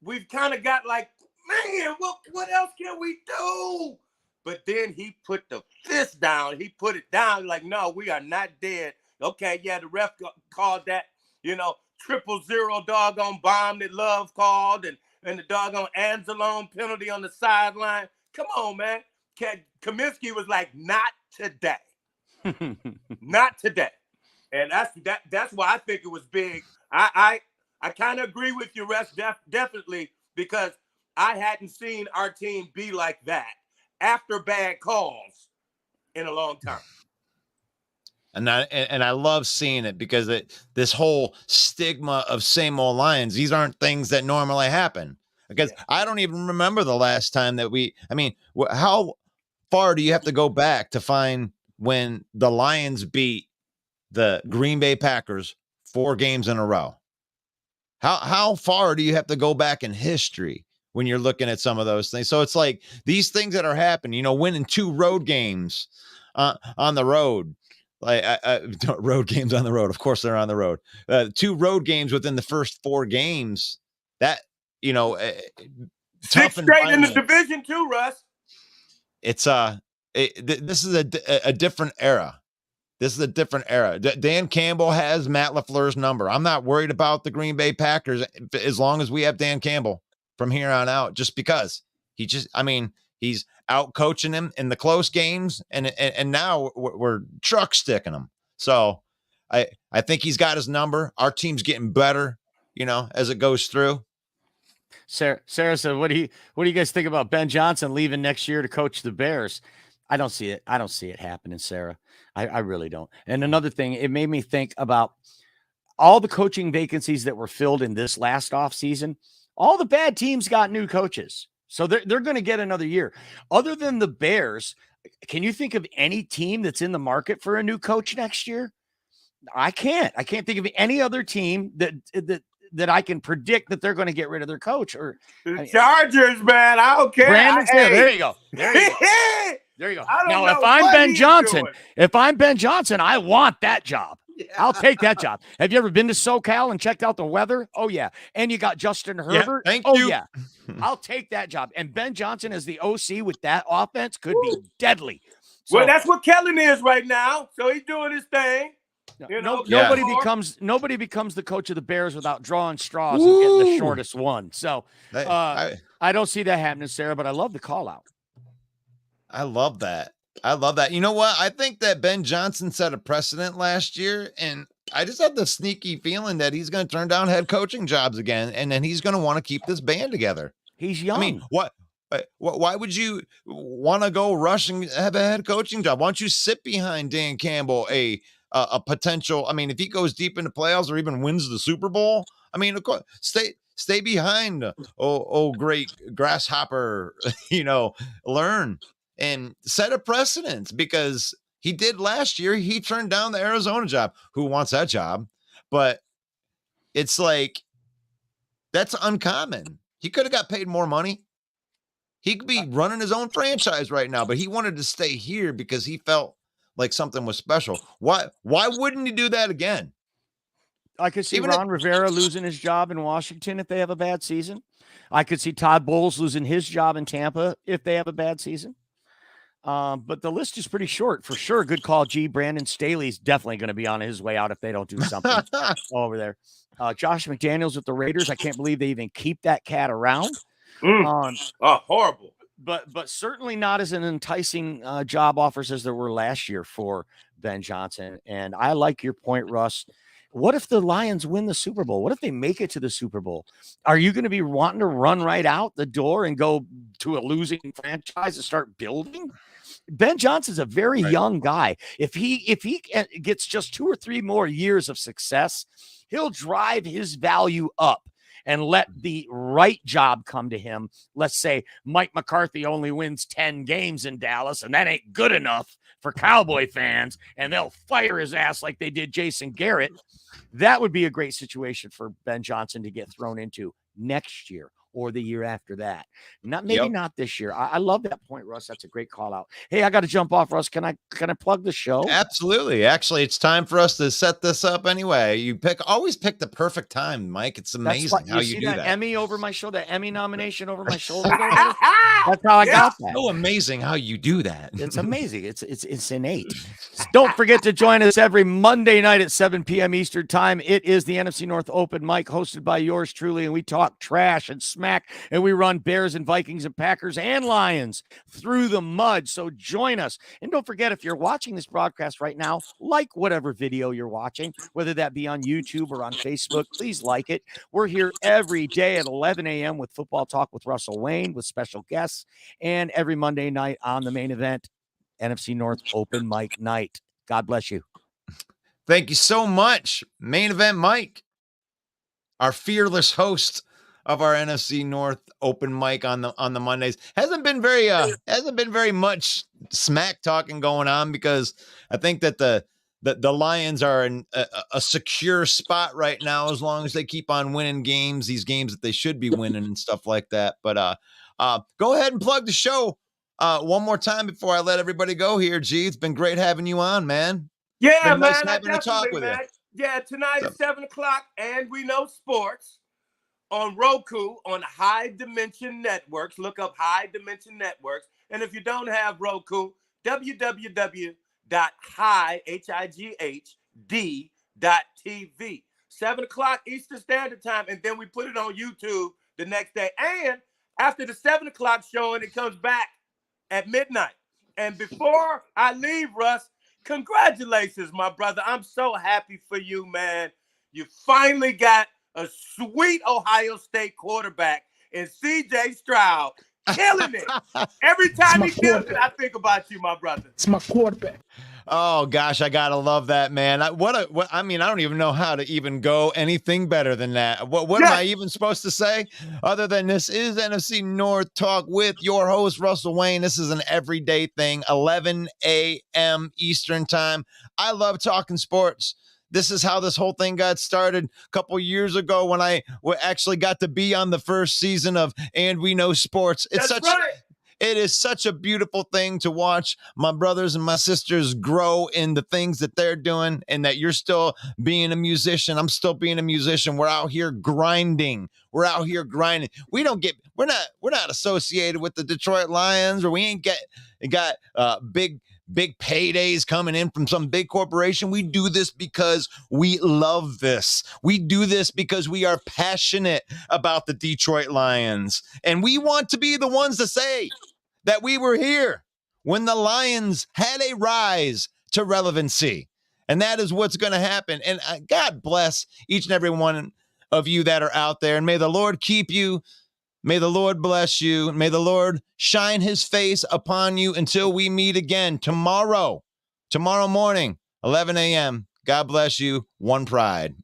we've kind of got like, man, what else can we do? But then he put the fist down. He put it down like, no, we are not dead. Okay, yeah, the ref called that, 000 doggone bomb that Love called, and the doggone Anzalone penalty on the sideline. Come on, man. Kaminsky was like, not today. Not today. And that's why I think it was big. I kind of agree with you, Russ, definitely, because I hadn't seen our team be like that after bad calls in a long time. And I love seeing it because this whole stigma of same old Lions, these aren't things that normally happen. Because I don't even remember the last time that how far do you have to go back to find when the Lions beat the Green Bay Packers 4 games in a row? How far do you have to go back in history when you're looking at some of those things? So it's like these things that are happening, winning 2 road games on the road. Like road games on the road. Of course, they're on the road. 2 road games within the first 4 games. That 6 straight in the division too, Russ. It's this is a different era. This is a different era. Dan Campbell has Matt LaFleur's number. I'm not worried about the Green Bay Packers as long as we have Dan Campbell from here on out. Just because he's out coaching him in the close games, and now we're truck sticking him. So I think he's got his number. Our team's getting better, as it goes through. Sarah said, what do you guys think about Ben Johnson leaving next year to coach the Bears? I don't see it. I don't see it happening, Sarah. I really don't. And another thing, it made me think about all the coaching vacancies that were filled in this last offseason. All the bad teams got new coaches. So they're going to get another year. Other than the Bears, can you think of any team that's in the market for a new coach next year? I can't think of any other team that I can predict that they're going to get rid of their coach. Or the Chargers, man. I don't care. There you go. There you go. Now, if I'm Ben Johnson, I want that job. Yeah. I'll take that job. Have you ever been to SoCal and checked out the weather? Oh, yeah. And you got Justin Herbert. Yeah, thank you. Yeah. I'll take that job. And Ben Johnson as the OC with that offense could be deadly. So, well, that's what Kellen is right now. So he's doing his thing. Nobody becomes the coach of the Bears without drawing straws and getting the shortest one. So I don't see that happening, Sarah, but I love the call out. I love that. You know what? I think that Ben Johnson set a precedent last year, and I just have the sneaky feeling that he's going to turn down head coaching jobs again, and then he's going to want to keep this band together. He's young. I mean, why would you want to go rush and have a head coaching job? Why don't you sit behind Dan Campbell, a potential? I mean, if he goes deep into playoffs or even wins the Super Bowl, I mean, of course, stay behind. Great grasshopper, learn and set a precedent, because he did last year. He turned down the Arizona job. Who wants that job? But it's like, that's uncommon. He could have got paid more money. He could be running his own franchise right now, but he wanted to stay here because he felt like something was special. Why wouldn't he do that again? I could see Ron Rivera losing his job in Washington if they have a bad season. I could see Todd Bowles losing his job in Tampa if they have a bad season. But the list is pretty short for sure. Good call, G. Brandon Staley's definitely going to be on his way out if they don't do something over there. Josh McDaniels with the Raiders. I can't believe they even keep that cat around. Horrible. But certainly not as an enticing job offers as there were last year for Ben Johnson. And I like your point, Russ. What if the Lions win the Super Bowl? What if they make it to the Super Bowl? Are you going to be wanting to run right out the door and go to a losing franchise and start building? Ben Johnson's a very young guy. If he gets just 2 or 3 more years of success, he'll drive his value up and let the right job come to him. Let's say Mike McCarthy only wins 10 games in Dallas, and that ain't good enough for Cowboy fans, and they'll fire his ass like they did Jason Garrett. That would be a great situation for Ben Johnson to get thrown into next year or the year after that. Not this year. I love that point, Russ. That's a great call out. Hey, I got to jump off, Russ. Can I plug the show? Absolutely. Actually, it's time for us to set this up anyway. You always pick the perfect time, Mike. It's amazing how you do that. Emmy over my shoulder, that Emmy nomination over my shoulder. That's how I got that. So amazing how you do that. It's amazing. It's innate. Don't forget to join us every Monday night at 7 p.m. Eastern time. It is the NFC North Open Mic, hosted by yours truly, and we talk trash and smack, and we run Bears and Vikings and Packers and Lions through the mud. So join us. And don't forget, if you're watching this broadcast right now, like whatever video you're watching, whether that be on YouTube or on Facebook, please like it. We're here every day at 11 a.m. with Football Talk with Russell Wayne with special guests, and every Monday night on the main event, NFC North Open Mic Night. God bless you. Thank you so much, Main Event Mike, our fearless host of our NFC North open mic on the Mondays. Hasn't been very much smack talking going on because I think that the Lions are in a secure spot right now as long as they keep on winning games, these games that they should be winning and stuff like that. But go ahead and plug the show one more time before I let everybody go here. G, it's been great having you on, man. Yeah, man. Nice having a talk with you. Yeah, tonight at 7 o'clock, and we know sports on Roku on High Dimension Networks. Look up High Dimension Networks. And if you don't have Roku, www.higd.tv. 7 o'clock Eastern Standard Time. And then we put it on YouTube the next day. And after the 7 o'clock showing, it comes back at midnight. And before I leave, Russ, congratulations, my brother. I'm so happy for you, man. You finally got a sweet Ohio State quarterback in C.J. Stroud, killing it. Every time he kills it, I think about you, my brother. It's my quarterback. Oh gosh, I gotta love that, man. I mean, I don't even know how to even go anything better than that. What am I even supposed to say other than this is NFC North Talk with your host Russell Wayne. This is an everyday thing, 11 a.m. Eastern time. I love talking sports. This is how this whole thing got started a couple years ago when I actually got to be on the first season of And We Know Sports. It is such a beautiful thing to watch my brothers and my sisters grow in the things that they're doing, and that you're still being a musician. I'm still being a musician. We're out here grinding. We're not associated with the Detroit Lions, or we ain't got big paydays coming in from some big corporation. We do this because we love this. We do this because we are passionate about the Detroit Lions. And we want to be the ones to say that we were here when the Lions had a rise to relevancy. And that is what's going to happen. And God bless each and every one of you that are out there. And may the Lord keep you. May the Lord bless you. May the Lord shine his face upon you until we meet again tomorrow morning, 11 a.m. God bless you. One Pride.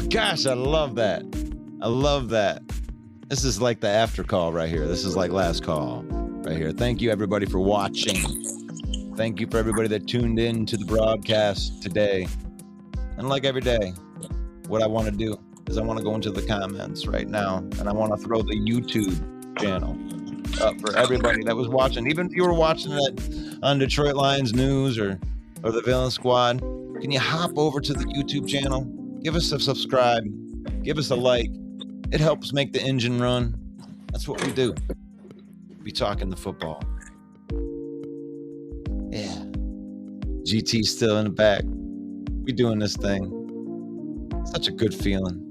Gosh, I love that. I love that. This is like the after call right here. This is like last call right here. Thank you, everybody, for watching. Thank you for everybody that tuned in to the broadcast today. And like every day, what I want to do is I want to go into the comments right now, and I want to throw the YouTube channel up for everybody that was watching. Even if you were watching it on Detroit Lions News or the Villain Squad, can you hop over to the YouTube channel? Give us a subscribe. Give us a like. It helps make the engine run. That's what we do. We talking the football. Yeah. GT's still in the back. We doing this thing. Such a good feeling.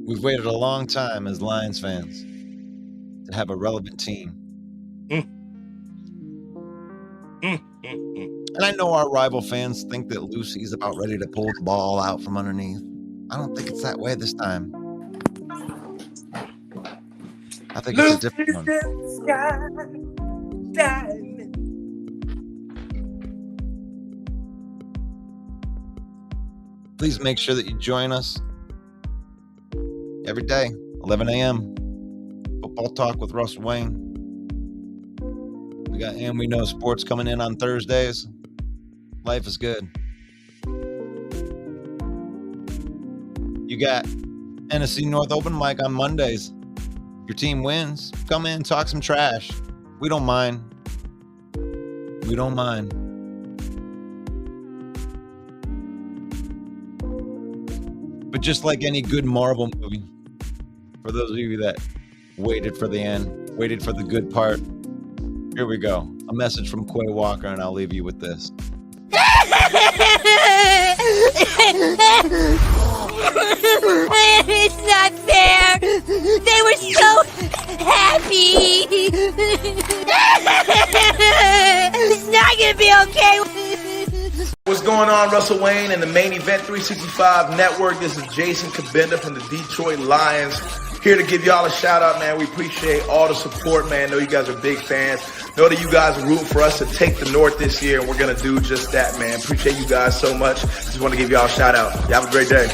We've waited a long time as Lions fans to have a relevant team. And I know our rival fans think that Lucy's about ready to pull the ball out from underneath. I don't think it's that way this time. I think it's a different one. Please make sure that you join us every day, 11 a.m. Football Talk with Russ Wayne. We got And We Know Sports coming in on Thursdays. Life is good. You got NFC North open mic on Mondays. Your team wins. Come in, talk some trash. We don't mind. We don't mind. But just like any good Marvel movie, for those of you that waited for the end, waited for the good part, here we go. A message from Quay Walker, and I'll leave you with this. It's not fair. They were so happy. It's not gonna be okay. What's going on, Russell Wayne and the Main Event 365 Network? This is Jason Kabinda from the Detroit Lions. Here to give y'all a shout out, man. We appreciate all the support, man. Know you guys are big fans. Know that you guys are rooting for us to take the North this year, and we're going to do just that, man. Appreciate you guys so much. Just want to give y'all a shout out. Y'all have a great day.